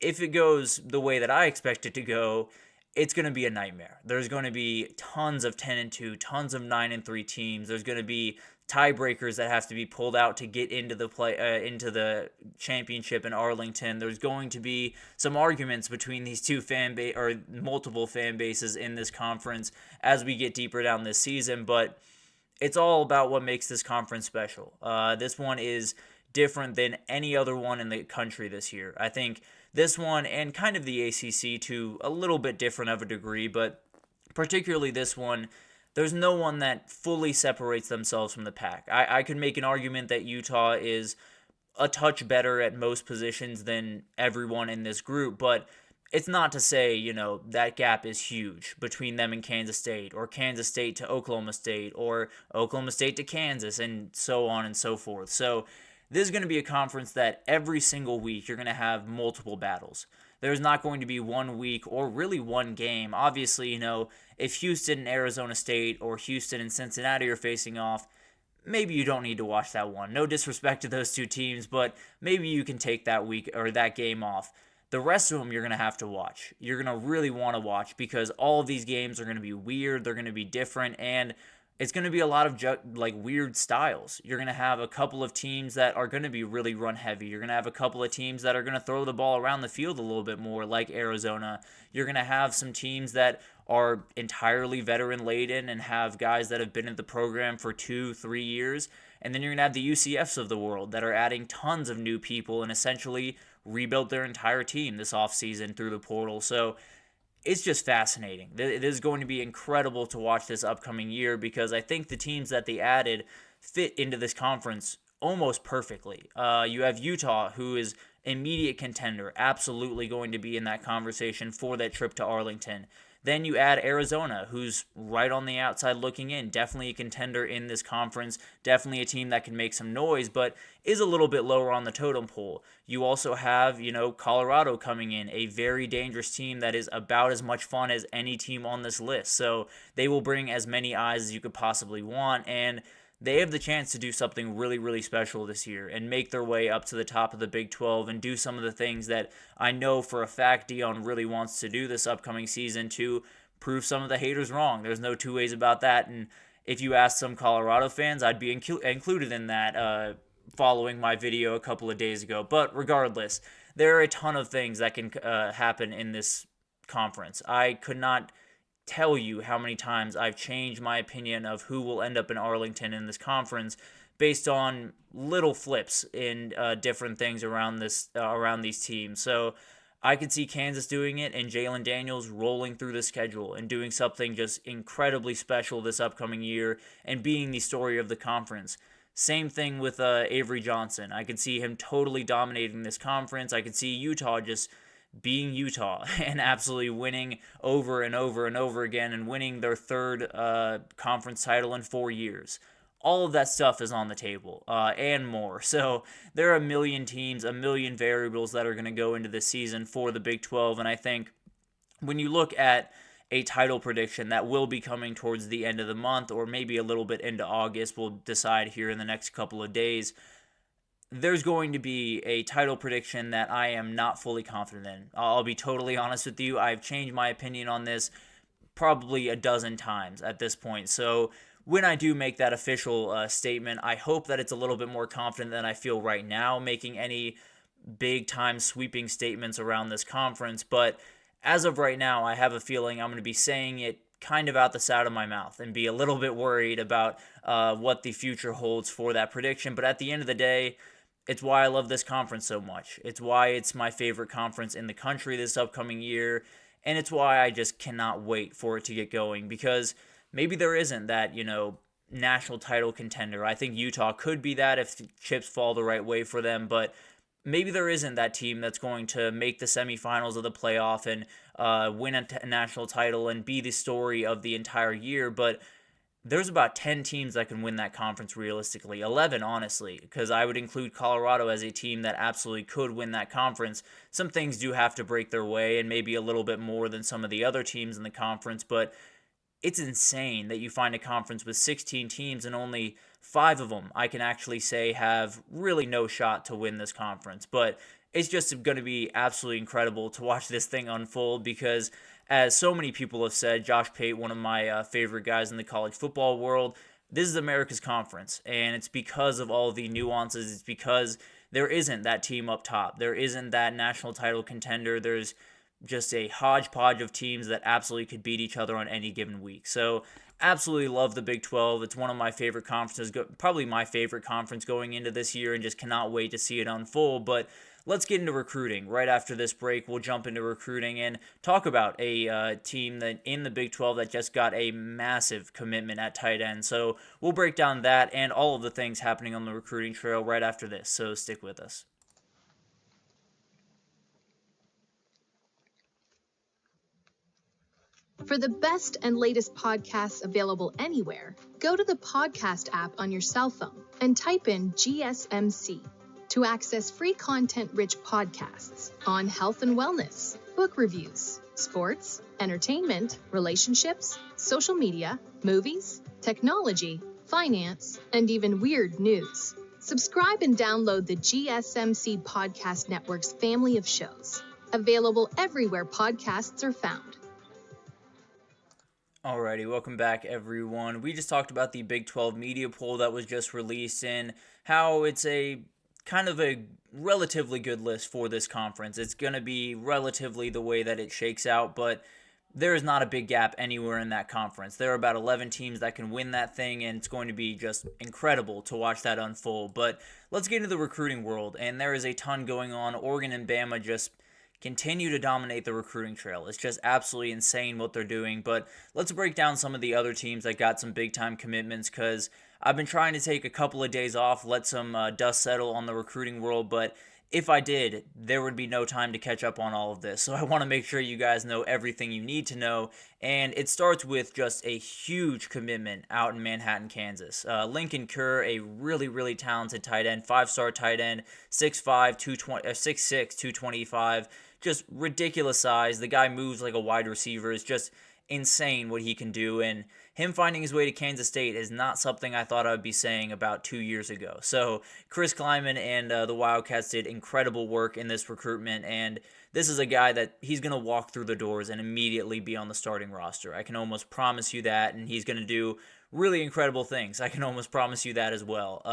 If it goes the way that I expect it to go, it's going to be a nightmare. There's going to be tons of 10-2, tons of 9-3 teams. There's going to be tiebreakers that have to be pulled out to get into the championship in Arlington. There's going to be some arguments between these two multiple fan bases in this conference as we get deeper down this season, but it's all about what makes this conference special. This one is different than any other one in the country this year. I think this one, and kind of the ACC to a little bit different of a degree, but particularly this one, there's no one that fully separates themselves from the pack. I could make an argument that Utah is a touch better at most positions than everyone in this group, but it's not to say, that gap is huge between them and Kansas State, or Kansas State to Oklahoma State, or Oklahoma State to Kansas, and so on and so forth. So this is going to be a conference that every single week you're going to have multiple battles. There's not going to be 1 week or really one game. Obviously, if Houston and Arizona State or Houston and Cincinnati are facing off, maybe you don't need to watch that one. No disrespect to those two teams, but maybe you can take that week or that game off. The rest of them you're going to have to watch. You're going to really want to watch because all of these games are going to be weird. They're going to be different, and it's going to be a lot of weird styles. You're going to have a couple of teams that are going to be really run heavy. You're going to have a couple of teams that are going to throw the ball around the field a little bit more, like Arizona. You're going to have some teams that are entirely veteran laden and have guys that have been in the program for 2-3 years. And then you're going to have the UCFs of the world that are adding tons of new people and essentially rebuilt their entire team this offseason through the portal. So it's just fascinating. It is going to be incredible to watch this upcoming year because I think the teams that they added fit into this conference almost perfectly. You have Utah, who is immediate contender, absolutely going to be in that conversation for that trip to Arlington. Then you add Arizona, who's right on the outside looking in, definitely a contender in this conference, definitely a team that can make some noise, but is a little bit lower on the totem pole. You also have, Colorado coming in, a very dangerous team that is about as much fun as any team on this list. So they will bring as many eyes as you could possibly want, and they have the chance to do something really, really special this year and make their way up to the top of the Big 12 and do some of the things that I know for a fact Dion really wants to do this upcoming season to prove some of the haters wrong. There's no two ways about that. And if you ask some Colorado fans, I'd be included in that following my video a couple of days ago. But regardless, there are a ton of things that can happen in this conference. I could not tell you how many times I've changed my opinion of who will end up in Arlington in this conference based on little flips in different things around these teams. So I could see Kansas doing it and Jalen Daniels rolling through the schedule and doing something just incredibly special this upcoming year and being the story of the conference. Same thing with Avery Johnson. I could see him totally dominating this conference. I could see Utah just being Utah and absolutely winning over and over and over again and winning their third conference title in 4 years. All of that stuff is on the table and more. So there are a million teams, a million variables that are going to go into this season for the Big 12. And I think when you look at a title prediction that will be coming towards the end of the month or maybe a little bit into August, we'll decide here in the next couple of days, there's going to be a title prediction that I am not fully confident in. I'll be totally honest with you. I've changed my opinion on this probably a dozen times at this point. So when I do make that official statement, I hope that it's a little bit more confident than I feel right now, making any big-time sweeping statements around this conference. But as of right now, I have a feeling I'm going to be saying it kind of out the side of my mouth and be a little bit worried about what the future holds for that prediction. But at the end of the day, it's why I love this conference so much. It's why it's my favorite conference in the country this upcoming year, and it's why I just cannot wait for it to get going because maybe there isn't that, national title contender. I think Utah could be that if chips fall the right way for them, but maybe there isn't that team that's going to make the semifinals of the playoff and win a national title and be the story of the entire year, but there's about 10 teams that can win that conference realistically. 11, honestly, because I would include Colorado as a team that absolutely could win that conference. Some things do have to break their way, and maybe a little bit more than some of the other teams in the conference, but it's insane that you find a conference with 16 teams and only 5 of them I can actually say have really no shot to win this conference. But it's just going to be absolutely incredible to watch this thing unfold because, as so many people have said, Josh Pate, one of my favorite guys in the college football world, this is America's conference, and it's because of all the nuances. It's because there isn't that team up top. There isn't that national title contender. There's just a hodgepodge of teams that absolutely could beat each other on any given week. So absolutely love the Big 12. It's one of my favorite conferences, probably my favorite conference going into this year, and just cannot wait to see it unfold. But let's get into recruiting. Right after this break, we'll jump into recruiting and talk about a team that in the Big 12 that just got a massive commitment at tight end. So we'll break down that and all of the things happening on the recruiting trail right after this. So stick with us. For the best and latest podcasts available anywhere, go to the podcast app on your cell phone and type in GSMC to access free content-rich podcasts on health and wellness, book reviews, sports, entertainment, relationships, social media, movies, technology, finance, and even weird news. Subscribe and download the GSMC Podcast Network's family of shows, available everywhere podcasts are found. Alrighty, welcome back everyone. We just talked about the Big 12 media poll that was just released and how it's a kind of a relatively good list for this conference. It's going to be relatively the way that it shakes out, but there is not a big gap anywhere in that conference. There are about 11 teams that can win that thing, and it's going to be just incredible to watch that unfold. But let's get into the recruiting world, and there is a ton going on. Oregon and Bama just continue to dominate the recruiting trail. It's just absolutely insane what they're doing. But let's break down some of the other teams that got some big-time commitments, because I've been trying to take a couple of days off, let some dust settle on the recruiting world, but if I did, there would be no time to catch up on all of this. So I want to make sure you guys know everything you need to know, and it starts with just a huge commitment out in Manhattan, Kansas. Lincoln Kerr, a really, really talented tight end, 5-star tight end, 6'5", 6'6", 225, just ridiculous size. The guy moves like a wide receiver. It's just insane what he can do, and him finding his way to Kansas State is not something I thought I would be saying about 2 years ago. So Chris Kleiman and the Wildcats did incredible work in this recruitment, and this is a guy that he's going to walk through the doors and immediately be on the starting roster. I can almost promise you that, and he's going to do really incredible things. I can almost promise you that as well.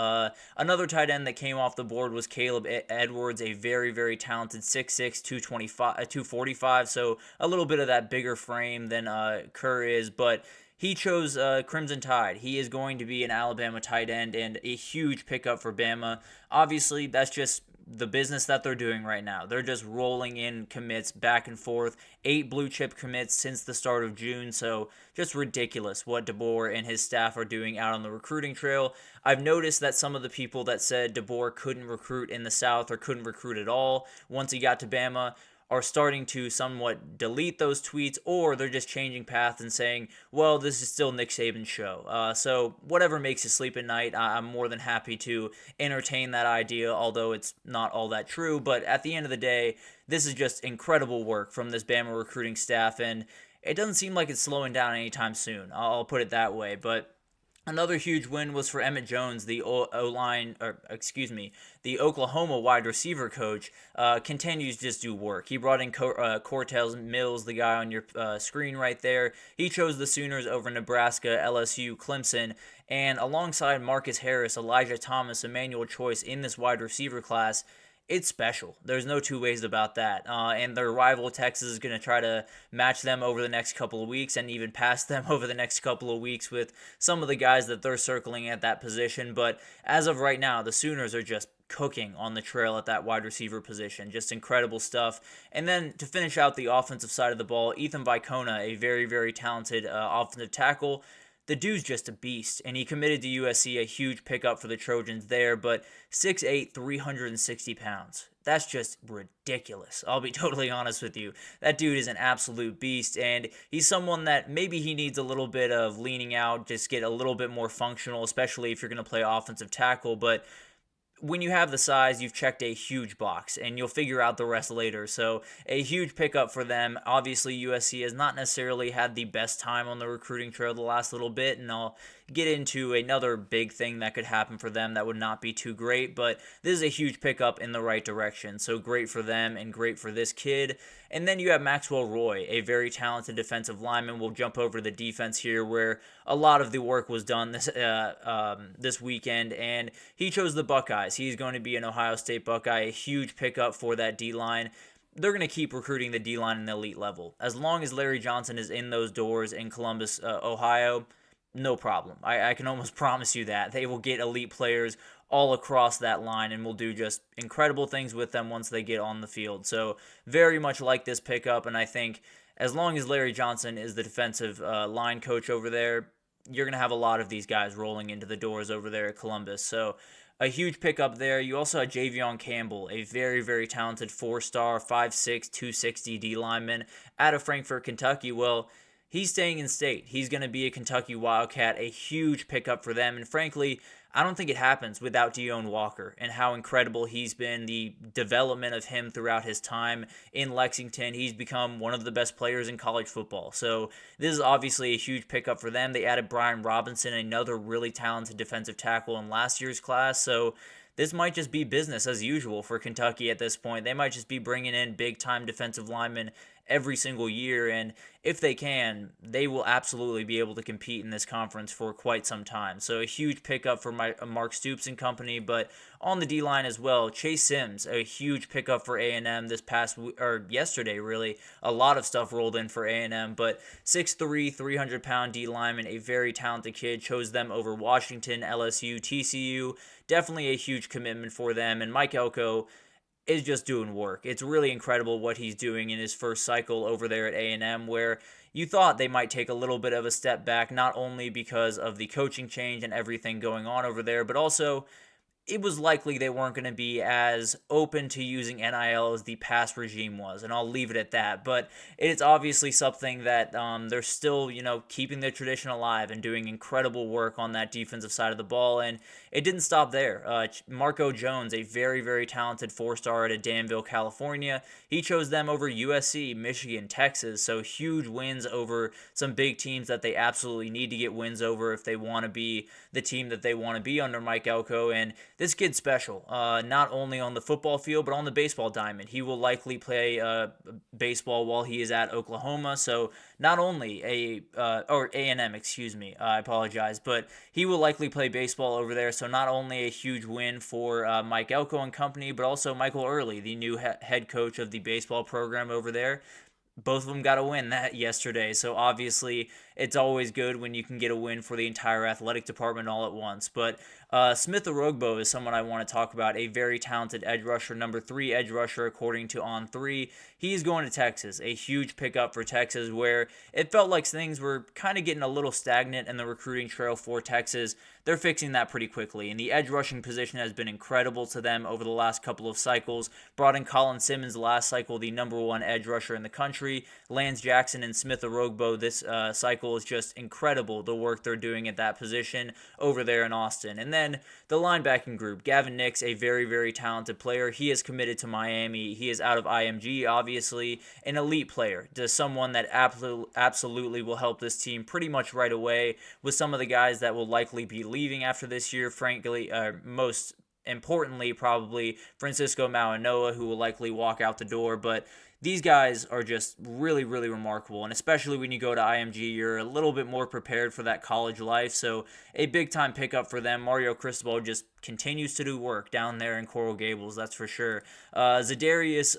Another tight end that came off the board was Caleb Edwards, a very, very talented 6'6", 245, so a little bit of that bigger frame than Kerr is, but he chose Crimson Tide. He is going to be an Alabama tight end and a huge pickup for Bama. Obviously, that's just the business that they're doing right now. They're just rolling in commits back and forth. 8 blue chip commits since the start of June, so just ridiculous what DeBoer and his staff are doing out on the recruiting trail. I've noticed that some of the people that said DeBoer couldn't recruit in the South or couldn't recruit at all once he got to Bama are starting to somewhat delete those tweets, or they're just changing paths and saying, well, this is still Nick Saban's show. So whatever makes you sleep at night, I'm more than happy to entertain that idea, although it's not all that true. But at the end of the day, this is just incredible work from this Bama recruiting staff, and it doesn't seem like it's slowing down anytime soon. I'll put it that way. But another huge win was for Emmett Jones, the the Oklahoma wide receiver coach. Continues to just do work. He brought in Cortez Mills, the guy on your screen right there. He chose the Sooners over Nebraska, LSU, Clemson, and alongside Marcus Harris, Elijah Thomas, Emmanuel Choice in this wide receiver class. It's special. There's no two ways about that. And their rival, Texas, is going to try to match them over the next couple of weeks and even pass them over the next couple of weeks with some of the guys that they're circling at that position. But as of right now, the Sooners are just cooking on the trail at that wide receiver position. Just incredible stuff. And then to finish out the offensive side of the ball, Ethan Vicona, a very, very talented offensive tackle. the dude's just a beast, and he committed to USC, a huge pickup for the Trojans there, but 6'8", 360 pounds. That's just ridiculous. I'll be totally honest with you. That dude is an absolute beast, and he's someone that maybe he needs a little bit of leaning out, just get a little bit more functional, especially if you're going to play offensive tackle, but when you have the size, you've checked a huge box, and you'll figure out the rest later. So a huge pickup for them. Obviously, USC has not necessarily had the best time on the recruiting trail the last little bit, and I'll get into another big thing that could happen for them that would not be too great, but this is a huge pickup in the right direction. So great for them and great for this kid. And then you have Maxwell Roy, a very talented defensive lineman. We'll jump over to the defense here, where a lot of the work was done this weekend, and he chose the Buckeyes. He's going to be an Ohio State Buckeye, a huge pickup for that D-line. They're going to keep recruiting the D-line in the elite level. As long as Larry Johnson is in those doors in Columbus, Ohio, no problem. I can almost promise you that. They will get elite players all across that line and will do just incredible things with them once they get on the field. So very much like this pickup, and I think as long as Larry Johnson is the defensive line coach over there, you're going to have a lot of these guys rolling into the doors over there at Columbus. So a huge pickup there. You also had Javion Campbell, a very, very talented 4-star, 5'6", 260 D lineman out of Frankfort, Kentucky. Well, he's staying in state. He's going to be a Kentucky Wildcat, a huge pickup for them. And frankly, I don't think it happens without Deone Walker and how incredible he's been, the development of him throughout his time in Lexington. He's become one of the best players in college football. So this is obviously a huge pickup for them. They added Brian Robinson, another really talented defensive tackle in last year's class. So this might just be business as usual for Kentucky at this point. They might just be bringing in big-time defensive linemen every single year, and if they can, they will absolutely be able to compete in this conference for quite some time. So a huge pickup for Mark Stoops and company, but on the D-line as well, Chase Sims, a huge pickup for A&M yesterday, really. A lot of stuff rolled in for A&M, but 6'3", 300-pound D lineman, a very talented kid, chose them over Washington, LSU, TCU. Definitely a huge commitment for them, and Mike Elko is just doing work. It's really incredible what he's doing in his first cycle over there at A&M, where you thought they might take a little bit of a step back, not only because of the coaching change and everything going on over there, but also it was likely they weren't going to be as open to using NIL as the past regime was, and I'll leave it at that. But it's obviously something that they're still, keeping their tradition alive and doing incredible work on that defensive side of the ball, and it didn't stop there. Marco Jones, a very, very talented 4-star out of Danville, California, he chose them over USC, Michigan, Texas, so huge wins over some big teams that they absolutely need to get wins over if they want to be the team that they want to be under Mike Elko, and this kid's special, not only on the football field, but on the baseball diamond. He will likely play baseball while he is at Oklahoma, so not only A&M, excuse me, I apologize, but he will likely play baseball over there, so not only a huge win for Mike Elko and company, but also Michael Early, the new head coach of the baseball program over there. Both of them got a win that yesterday, so obviously it's always good when you can get a win for the entire athletic department all at once. But Smith Orogbo is someone I want to talk about, a very talented edge rusher, number 3 edge rusher according to On3. He's going to Texas, a huge pickup for Texas, where it felt like things were kind of getting a little stagnant in the recruiting trail for Texas. They're fixing that pretty quickly, and the edge rushing position has been incredible to them over the last couple of cycles. Brought in Colin Simmons last cycle, the number 1 edge rusher in the country. Lance Jackson and Smith Orogbo this cycle is just incredible, the work they're doing at that position over there in Austin. And then the linebacking group, Gavin Nix, a very, very talented player. He is committed to Miami. He is out of IMG, obviously, an elite player, just someone that absolutely will help this team pretty much right away with some of the guys that will likely be leaving after this year, frankly, most importantly, probably Francisco Mauanoa, who will likely walk out the door, but these guys are just really, really remarkable, and especially when you go to IMG, you're a little bit more prepared for that college life, so a big-time pickup for them. Mario Cristobal just continues to do work down there in Coral Gables, that's for sure. Zadarius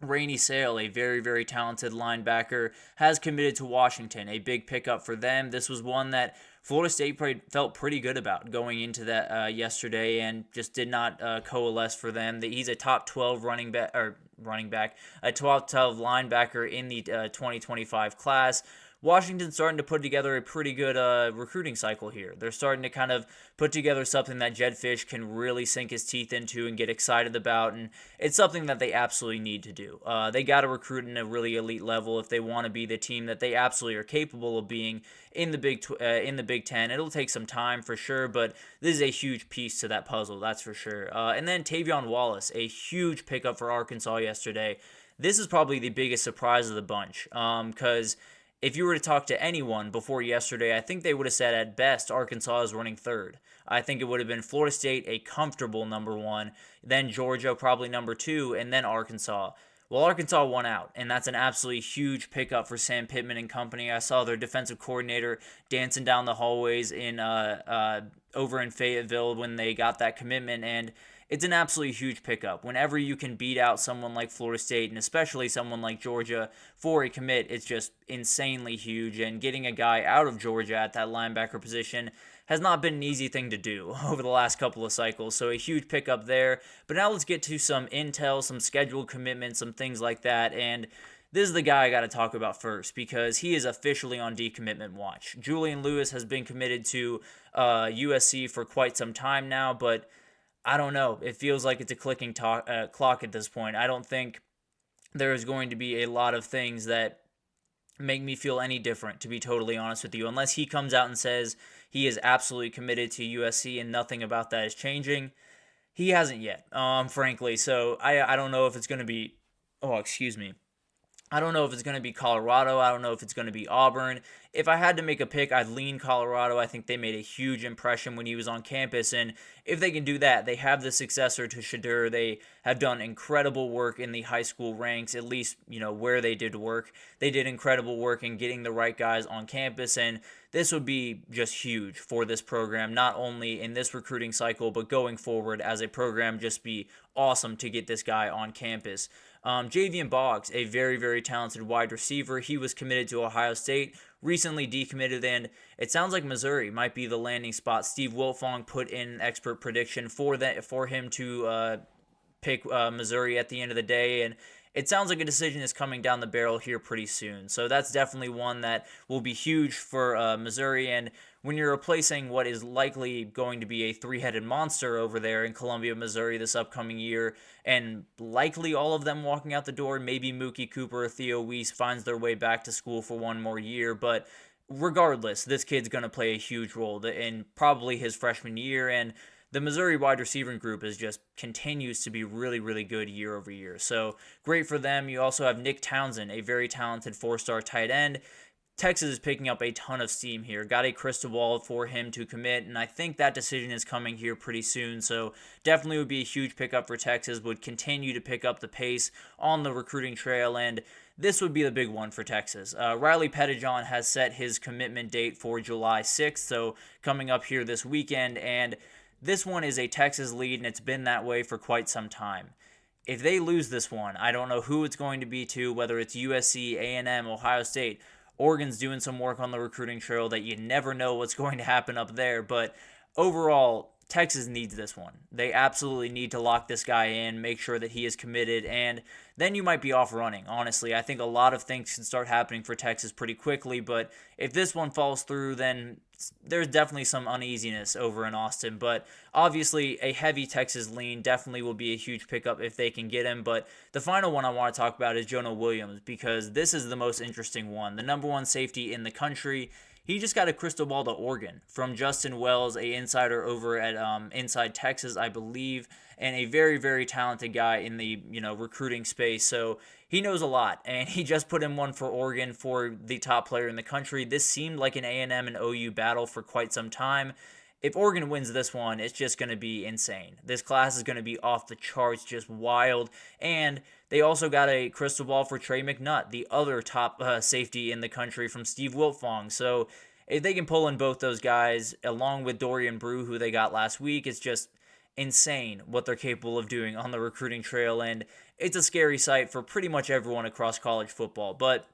Rainey Sale, a very, very talented linebacker, has committed to Washington, a big pickup for them. This was one that Florida State felt pretty good about going into that yesterday and just did not coalesce for them. He's a top 12 running back, a top 12 linebacker in the 2025 class. Washington's starting to put together a pretty good recruiting cycle here. They're starting to kind of put together something that Jedd Fisch can really sink his teeth into and get excited about, and it's something that they absolutely need to do. They got to recruit in a really elite level if they want to be the team that they absolutely are capable of being in the Big Ten. It'll take some time for sure, but this is a huge piece to that puzzle, that's for sure. And then Tavion Wallace, a huge pickup for Arkansas yesterday. This is probably the biggest surprise of the bunch, because if you were to talk to anyone before yesterday, I think they would have said at best Arkansas is running third. I think it would have been Florida State, a comfortable number one, then Georgia probably number two, and then Arkansas. Well, Arkansas won out, and that's an absolutely huge pickup for Sam Pittman and company. I saw their defensive coordinator dancing down the hallways over in Fayetteville when they got that commitment, and it's an absolutely huge pickup. Whenever you can beat out someone like Florida State, and especially someone like Georgia, for a commit, it's just insanely huge, and getting a guy out of Georgia at that linebacker position has not been an easy thing to do over the last couple of cycles, so a huge pickup there. But now let's get to some intel, some scheduled commitments, some things like that, and this is the guy I got to talk about first because he is officially on decommitment watch. Julian Lewis has been committed to USC for quite some time now, but I don't know. It feels like it's a clicking clock at this point. I don't think there is going to be a lot of things that make me feel any different, to be totally honest with you, unless he comes out and says he is absolutely committed to USC and nothing about that is changing. He hasn't yet, frankly. So I don't know if it's going to be, I don't know if it's going to be Colorado. I don't know if it's going to be Auburn. If I had to make a pick, I'd lean Colorado. I think they made a huge impression when he was on campus, and if they can do that, they have the successor to Shadur. They have done incredible work in the high school ranks, at least, where they did work. They did incredible work in getting the right guys on campus, and this would be just huge for this program, not only in this recruiting cycle, but going forward as a program, just be awesome to get this guy on campus. Javian Boggs, a very, very talented wide receiver. He was committed to Ohio State, recently decommitted, and it sounds like Missouri might be the landing spot. Steve Wiltfong put in an expert prediction for him to pick Missouri at the end of the day, and it sounds like a decision is coming down the barrel here pretty soon. So that's definitely one that will be huge for Missouri, and when you're replacing what is likely going to be a three-headed monster over there in Columbia, Missouri this upcoming year, and likely all of them walking out the door, maybe Mookie Cooper or Theo Weiss finds their way back to school for one more year, but regardless, this kid's going to play a huge role in probably his freshman year, and the Missouri wide receiving group continues to be really, really good year over year. So great for them. You also have Nick Townsend, a very talented four-star tight end. Texas is picking up a ton of steam here. Got a crystal ball for him to commit, and I think that decision is coming here pretty soon. So definitely would be a huge pickup for Texas, would continue to pick up the pace on the recruiting trail, and this would be the big one for Texas. Riley Pettijohn has set his commitment date for July 6th, so coming up here this weekend, and this one is a Texas lead, and it's been that way for quite some time. If they lose this one, I don't know who it's going to be to, whether it's USC, A&M, Ohio State. Oregon's doing some work on the recruiting trail that you never know what's going to happen up there, but overall, Texas needs this one. They absolutely need to lock this guy in, make sure that he is committed, and then you might be off running. Honestly, I think a lot of things can start happening for Texas pretty quickly, but if this one falls through, then there's definitely some uneasiness over in Austin, but obviously a heavy Texas lean definitely will be a huge pickup if they can get him. But the final one I want to talk about is Jonah Williams, because this is the most interesting one. The number one safety in the country. He just got a crystal ball to Oregon from Justin Wells, a insider over at Inside Texas, I believe, and a very, very talented guy in the recruiting space. So he knows a lot, and he just put in one for Oregon for the top player in the country. This seemed like an A&M and OU battle for quite some time. If Oregon wins this one, it's just going to be insane. This class is going to be off the charts, just wild. And they also got a crystal ball for Trey McNutt, the other top safety in the country from Steve Wiltfong. So if they can pull in both those guys, along with Dorian Brew, who they got last week, it's just insane what they're capable of doing on the recruiting trail. And it's a scary sight for pretty much everyone across college football. But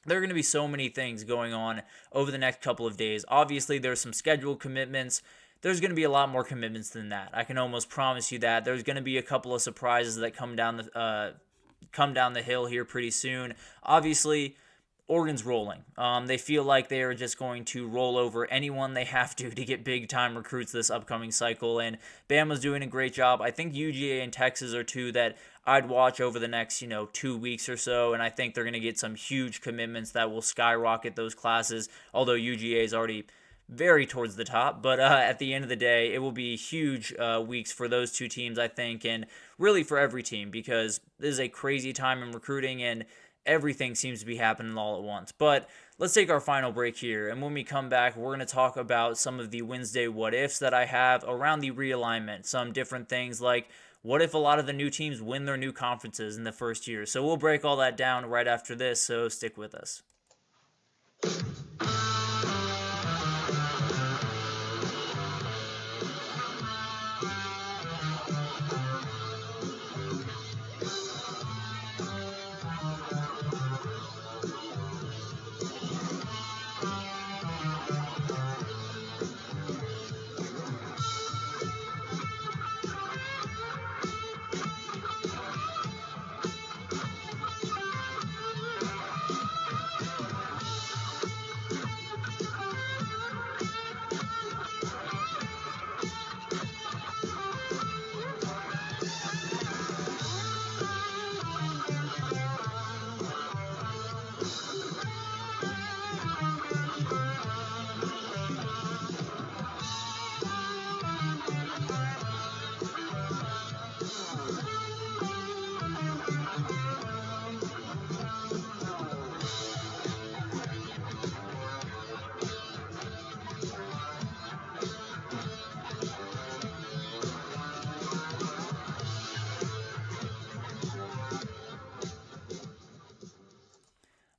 there are going to be so many things going on over the next couple of days. Obviously, there's some scheduled commitments. There's going to be a lot more commitments than that. I can almost promise you that. There's going to be a couple of surprises that come down the hill here pretty soon. Obviously, Oregon's rolling. They feel like they are just going to roll over anyone they have to get big-time recruits this upcoming cycle, and Bama's doing a great job. I think UGA and Texas are two that I'd watch over the next, 2 weeks or so, and I think they're going to get some huge commitments that will skyrocket those classes, although UGA is already very towards the top. But at the end of the day, it will be huge weeks for those two teams, I think, and really for every team, because this is a crazy time in recruiting, and everything seems to be happening all at once. But let's take our final break here, and when we come back, we're going to talk about some of the Wednesday what-ifs that I have around the realignment, some different things like what if a lot of the new teams win their new conferences in the first year. So we'll break all that down right after this, so stick with us.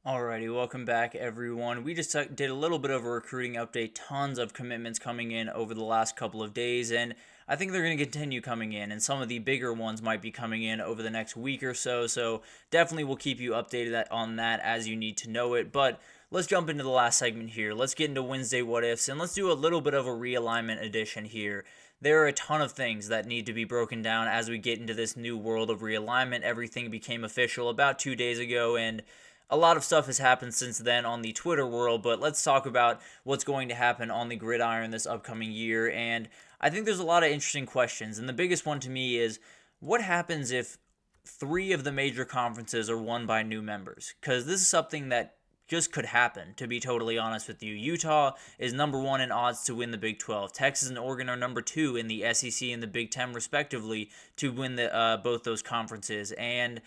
Alrighty, welcome back everyone. We just did a little bit of a recruiting update, tons of commitments coming in over the last couple of days, and I think they're going to continue coming in, and some of the bigger ones might be coming in over the next week or so, so definitely we'll keep you updated on that as you need to know it. But let's jump into the last segment here. Let's get into Wednesday what ifs, and let's do a little bit of a realignment edition here. There are a ton of things that need to be broken down as we get into this new world of realignment. Everything became official about 2 days ago, and a lot of stuff has happened since then on the Twitter world, but let's talk about what's going to happen on the gridiron this upcoming year. And I think there's a lot of interesting questions, and the biggest one to me is what happens if 3 of the major conferences are won by new members? Because this is something that just could happen, to be totally honest with you. Utah is number 1 in odds to win the Big 12. Texas and Oregon are number 2 in the SEC and the Big 10 respectively to win both those conferences, and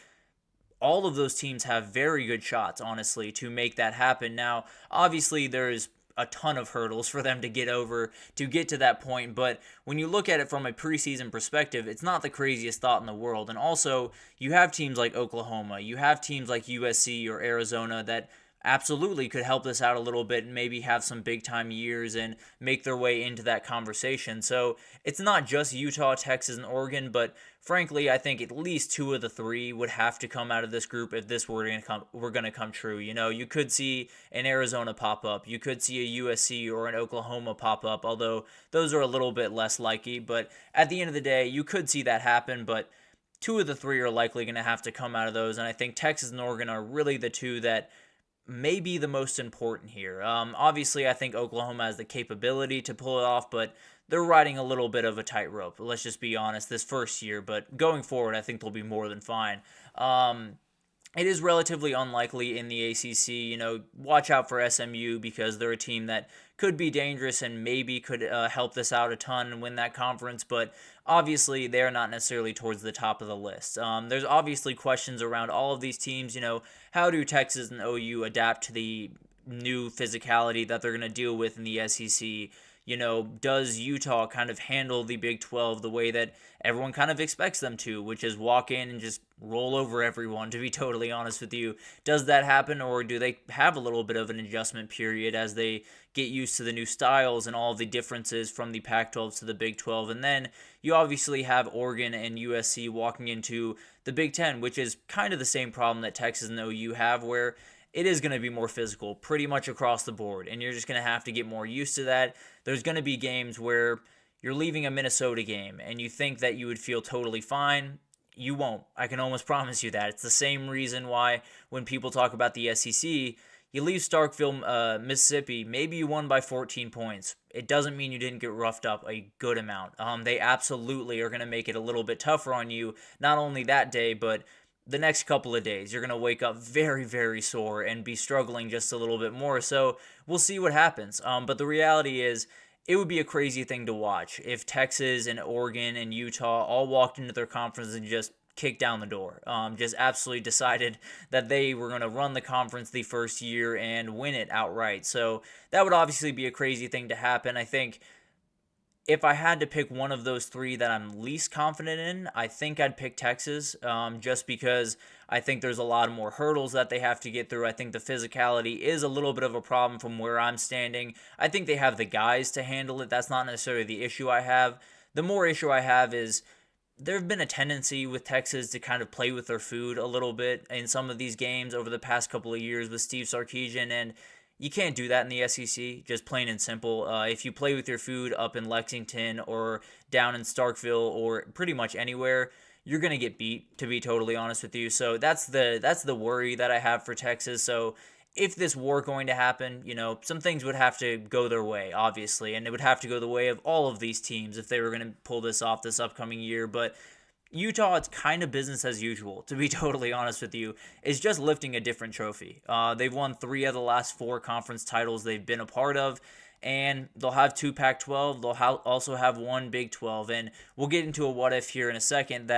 all of those teams have very good shots, honestly, to make that happen. Now, obviously, there's a ton of hurdles for them to get over to get to that point, but when you look at it from a preseason perspective, it's not the craziest thought in the world. And also, you have teams like Oklahoma, you have teams like USC or Arizona that absolutely could help this out a little bit and maybe have some big-time years and make their way into that conversation. So it's not just Utah, Texas, and Oregon, but frankly, I think at least 2 of the 3 would have to come out of this group if this were going to come true. You know, you could see an Arizona pop up. You could see a USC or an Oklahoma pop up, although those are a little bit less likely. But at the end of the day, you could see that happen, but 2 of the 3 are likely going to have to come out of those, and I think Texas and Oregon are really the 2 that may be the most important here. Obviously, I think Oklahoma has the capability to pull it off, but they're riding a little bit of a tightrope. Let's just be honest, this first year, but going forward, I think they'll be more than fine. It is relatively unlikely in the ACC. You know, watch out for SMU because they're a team that could be dangerous and maybe could help this out a ton and win that conference, but obviously they're not necessarily towards the top of the list. There's obviously questions around all of these teams. You know, how do Texas and OU adapt to the new physicality that they're going to deal with in the SEC? You know, does Utah kind of handle the Big 12 the way that everyone kind of expects them to, which is walk in and just roll over everyone, to be totally honest with you? Does that happen, or do they have a little bit of an adjustment period as they get used to the new styles and all of the differences from the Pac-12 to the Big 12? And then you obviously have Oregon and USC walking into the Big 10, which is kind of the same problem that Texas and OU have, where it is going to be more physical pretty much across the board, and you're just going to have to get more used to that. There's going to be games where you're leaving a Minnesota game, and you think that you would feel totally fine. You won't. I can almost promise you that. It's the same reason why when people talk about the SEC, you leave Starkville, Mississippi, maybe you won by 14 points. It doesn't mean you didn't get roughed up a good amount. They absolutely are going to make it a little bit tougher on you, not only that day, but the next couple of days. You're going to wake up very, very sore and be struggling just a little bit more. So we'll see what happens. But the reality is, it would be a crazy thing to watch if Texas and Oregon and Utah all walked into their conference and just kicked down the door. Just absolutely decided that they were going to run the conference the first year and win it outright. So that would obviously be a crazy thing to happen. I think if I had to pick one of those three that I'm least confident in, I think I'd pick Texas, just because I think there's a lot more hurdles that they have to get through. I think the physicality is a little bit of a problem from where I'm standing. I think they have the guys to handle it. That's not necessarily the issue I have. The more issue I have is there have been a tendency with Texas to kind of play with their food a little bit in some of these games over the past couple of years with Steve Sarkisian, and you can't do that in the SEC, just plain and simple. If you play with your food up in Lexington or down in Starkville or pretty much anywhere, you're going to get beat, to be totally honest with you. So that's the worry that I have for Texas. So if this were going to happen, some things would have to go their way, obviously, and it would have to go the way of all of these teams if they were going to pull this off this upcoming year. But Utah, it's kind of business as usual, to be totally honest with you. It's just lifting a different trophy. They've won 3 of the last 4 conference titles they've been a part of, and they'll have 2 Pac-12. They'll also have 1 Big 12, and we'll get into a what-if here in a second.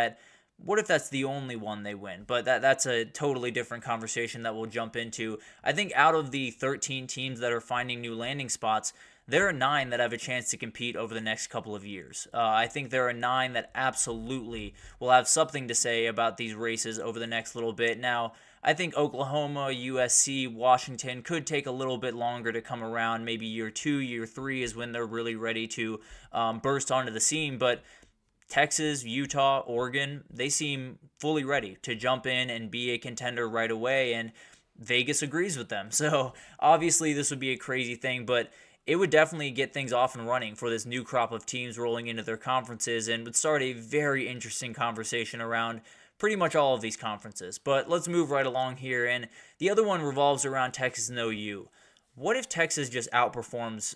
What if that's the only one they win? But that's a totally different conversation that we'll jump into. I think out of the 13 teams that are finding new landing spots, there are 9 that have a chance to compete over the next couple of years. I think there are 9 that absolutely will have something to say about these races over the next little bit. Now, I think Oklahoma, USC, Washington could take a little bit longer to come around. Maybe year 2, year 3 is when they're really ready to burst onto the scene. But Texas, Utah, Oregon, they seem fully ready to jump in and be a contender right away, and Vegas agrees with them. So obviously this would be a crazy thing, but it would definitely get things off and running for this new crop of teams rolling into their conferences and would start a very interesting conversation around pretty much all of these conferences. But let's move right along here, and the other one revolves around Texas and OU. What if Texas just outperforms,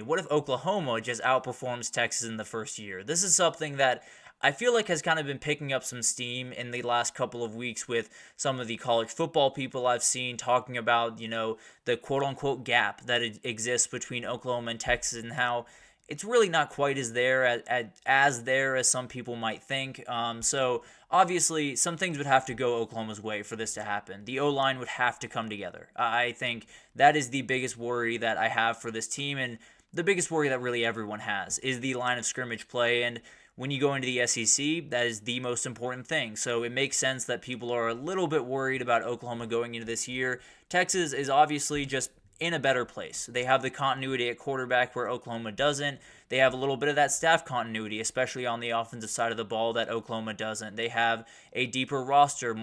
what if Oklahoma just outperforms Texas in the first year? This is something that I feel like has kind of been picking up some steam in the last couple of weeks with some of the college football people I've seen talking about, the quote-unquote gap that exists between Oklahoma and Texas and how it's really not quite as there as some people might think. So obviously some things would have to go Oklahoma's way for this to happen. The O-line would have to come together. I think that is the biggest worry that I have for this team, and the biggest worry that really everyone has is the line of scrimmage play. And when you go into the SEC, that is the most important thing. So it makes sense that people are a little bit worried about Oklahoma going into this year. Texas is obviously just in a better place. They have the continuity at quarterback where Oklahoma doesn't. They have a little bit of that staff continuity, especially on the offensive side of the ball, that Oklahoma doesn't. They have a deeper roster,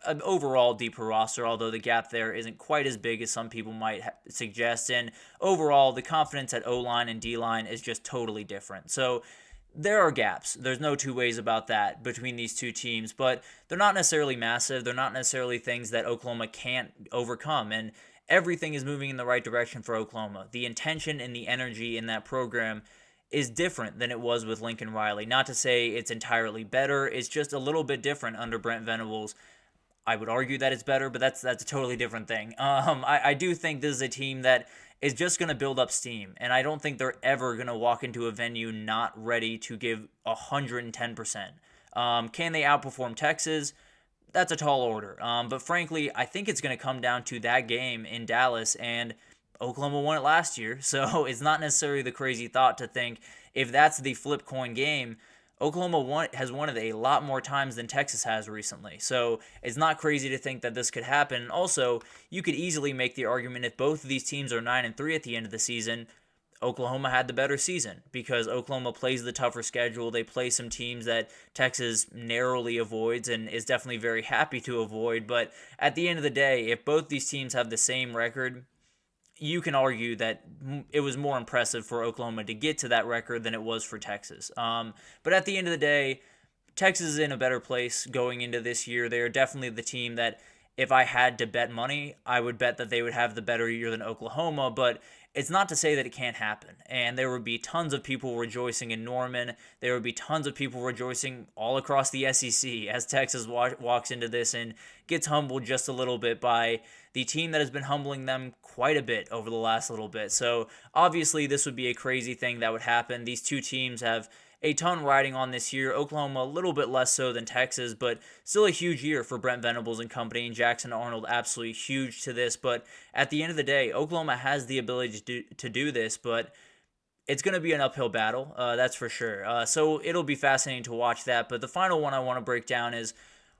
an overall deeper roster, although the gap there isn't quite as big as some people might suggest. And overall, the confidence at O-line and D-line is just totally different. So there are gaps. There's no two ways about that between these two teams, but they're not necessarily massive. They're not necessarily things that Oklahoma can't overcome. And everything is moving in the right direction for Oklahoma. The intention and the energy in that program is different than it was with Lincoln Riley. Not to say it's entirely better. It's just a little bit different under Brent Venables. I would argue that it's better, but that's a totally different thing. I do think this is a team that is just going to build up steam, and I don't think they're ever going to walk into a venue not ready to give 110%. Can they outperform Texas? That's a tall order. But frankly, I think it's going to come down to that game in Dallas, and Oklahoma won it last year, so it's not necessarily the crazy thought to think if that's the flip coin game, Oklahoma has won it a lot more times than Texas has recently. So it's not crazy to think that this could happen. Also, you could easily make the argument if both of these teams are 9-3 at the end of the season, Oklahoma had the better season because Oklahoma plays the tougher schedule. They play some teams that Texas narrowly avoids and is definitely very happy to avoid. But at the end of the day, if both these teams have the same record, you can argue that it was more impressive for Oklahoma to get to that record than it was for Texas. But at the end of the day, Texas is in a better place going into this year. They are definitely the team that if I had to bet money, I would bet that they would have the better year than Oklahoma, but it's not to say that it can't happen. And there would be tons of people rejoicing in Norman. There would be tons of people rejoicing all across the SEC as Texas walks into this and gets humbled just a little bit by the team that has been humbling them quite a bit over the last little bit. So obviously this would be a crazy thing that would happen. These two teams have a ton riding on this year. Oklahoma a little bit less so than Texas, but still a huge year for Brent Venables and company, and Jackson Arnold absolutely huge to this. But at the end of the day, Oklahoma has the ability to do this, but it's going to be an uphill battle, that's for sure. So it'll be fascinating to watch that. But the final one I want to break down is,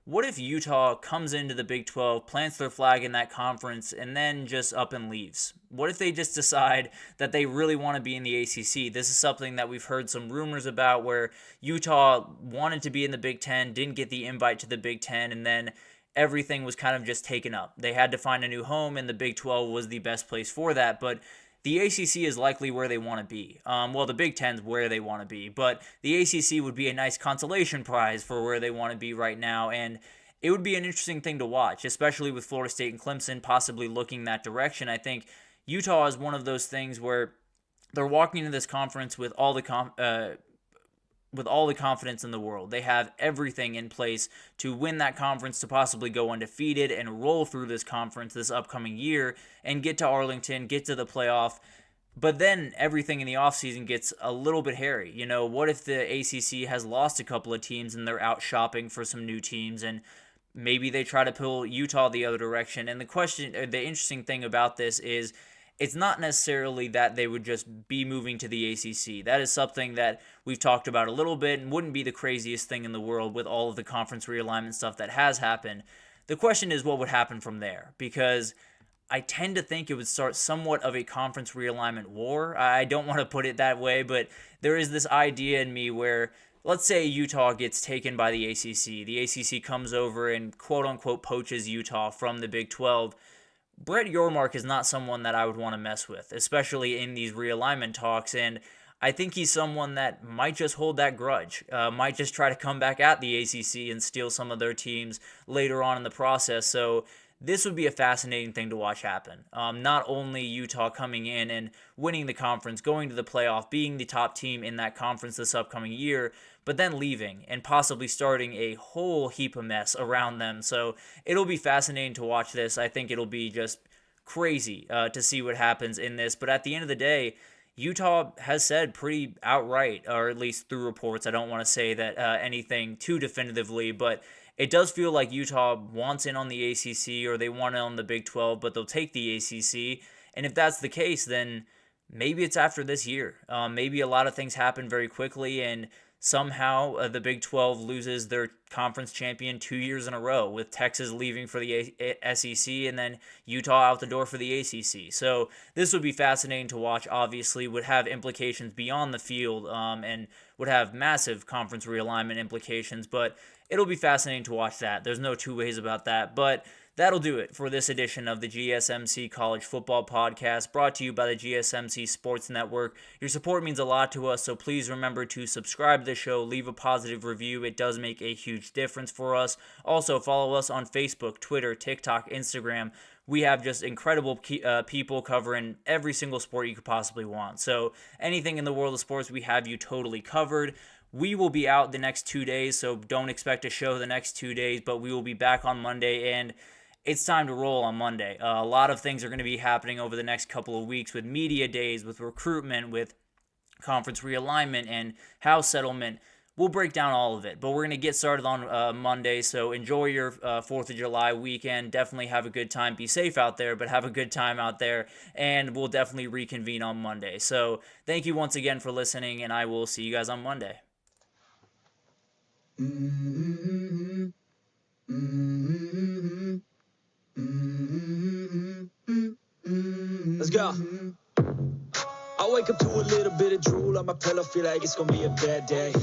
what if Utah comes into the Big 12, plants their flag in that conference, and then just up and leaves? What if they just decide that they really want to be in the ACC? This is something that we've heard some rumors about, where Utah wanted to be in the Big 10, didn't get the invite to the Big 10, and then everything was kind of just taken up. They had to find a new home, and the Big 12 was the best place for that. But the ACC is likely where they want to be. Well, the Big Ten's where they want to be, but the ACC would be a nice consolation prize for where they want to be right now, and it would be an interesting thing to watch, especially with Florida State and Clemson possibly looking that direction. I think Utah is one of those things where they're walking into this conference with all the confidence in the world. They have everything in place to win that conference, to possibly go undefeated and roll through this conference this upcoming year and get to Arlington, get to the playoff. But then everything in the offseason gets a little bit hairy. You know, what if the ACC has lost a couple of teams and they're out shopping for some new teams, and maybe they try to pull Utah the other direction? And the interesting thing about this is, it's not necessarily that they would just be moving to the ACC. That is something that we've talked about a little bit and wouldn't be the craziest thing in the world with all of the conference realignment stuff that has happened. The question is, what would happen from there? Because I tend to think it would start somewhat of a conference realignment war. I don't want to put it that way, but there is this idea in me where, let's say Utah gets taken by the ACC. The ACC comes over and quote-unquote poaches Utah from the Big 12. Brett Yormark is not someone that I would want to mess with, especially in these realignment talks, and I think he's someone that might just hold that grudge, might just try to come back at the ACC and steal some of their teams later on in the process. So this would be a fascinating thing to watch happen. Not only Utah coming in and winning the conference, going to the playoff, being the top team in that conference this upcoming year, but then leaving and possibly starting a whole heap of mess around them. So it'll be fascinating to watch this. I think it'll be just crazy to see what happens in this. But at the end of the day, Utah has said pretty outright, or at least through reports, I don't want to say that anything too definitively, but it does feel like Utah wants in on the ACC, or they want in on the Big 12, but they'll take the ACC. And if that's the case, then maybe it's after this year. Maybe a lot of things happen very quickly, and somehow the Big 12 loses their conference champion 2 years in a row, with Texas leaving for the SEC and then Utah out the door for the ACC. So this would be fascinating to watch. Obviously would have implications beyond the field, and would have massive conference realignment implications, but it'll be fascinating to watch that. There's no two ways about that. But that'll do it for this edition of the GSMC College Football Podcast, brought to you by the GSMC Sports Network. Your support means a lot to us, so please remember to subscribe to the show, leave a positive review. It does make a huge difference for us. Also, follow us on Facebook, Twitter, TikTok, Instagram. We have just incredible people covering every single sport you could possibly want. So anything in the world of sports, we have you totally covered. We will be out the next 2 days, so don't expect a show the next 2 days, but we will be back on Monday, and it's time to roll on Monday. A lot of things are going to be happening over the next couple of weeks, with media days, with recruitment, with conference realignment, and house settlement. We'll break down all of it, but we're going to get started on Monday, so enjoy your 4th of July weekend. Definitely have a good time. Be safe out there, but have a good time out there, and we'll definitely reconvene on Monday. So thank you once again for listening, and I will see you guys on Monday. Let's go. I wake up to a little bit of drool on my pillow, feel like it's gonna be a bad day.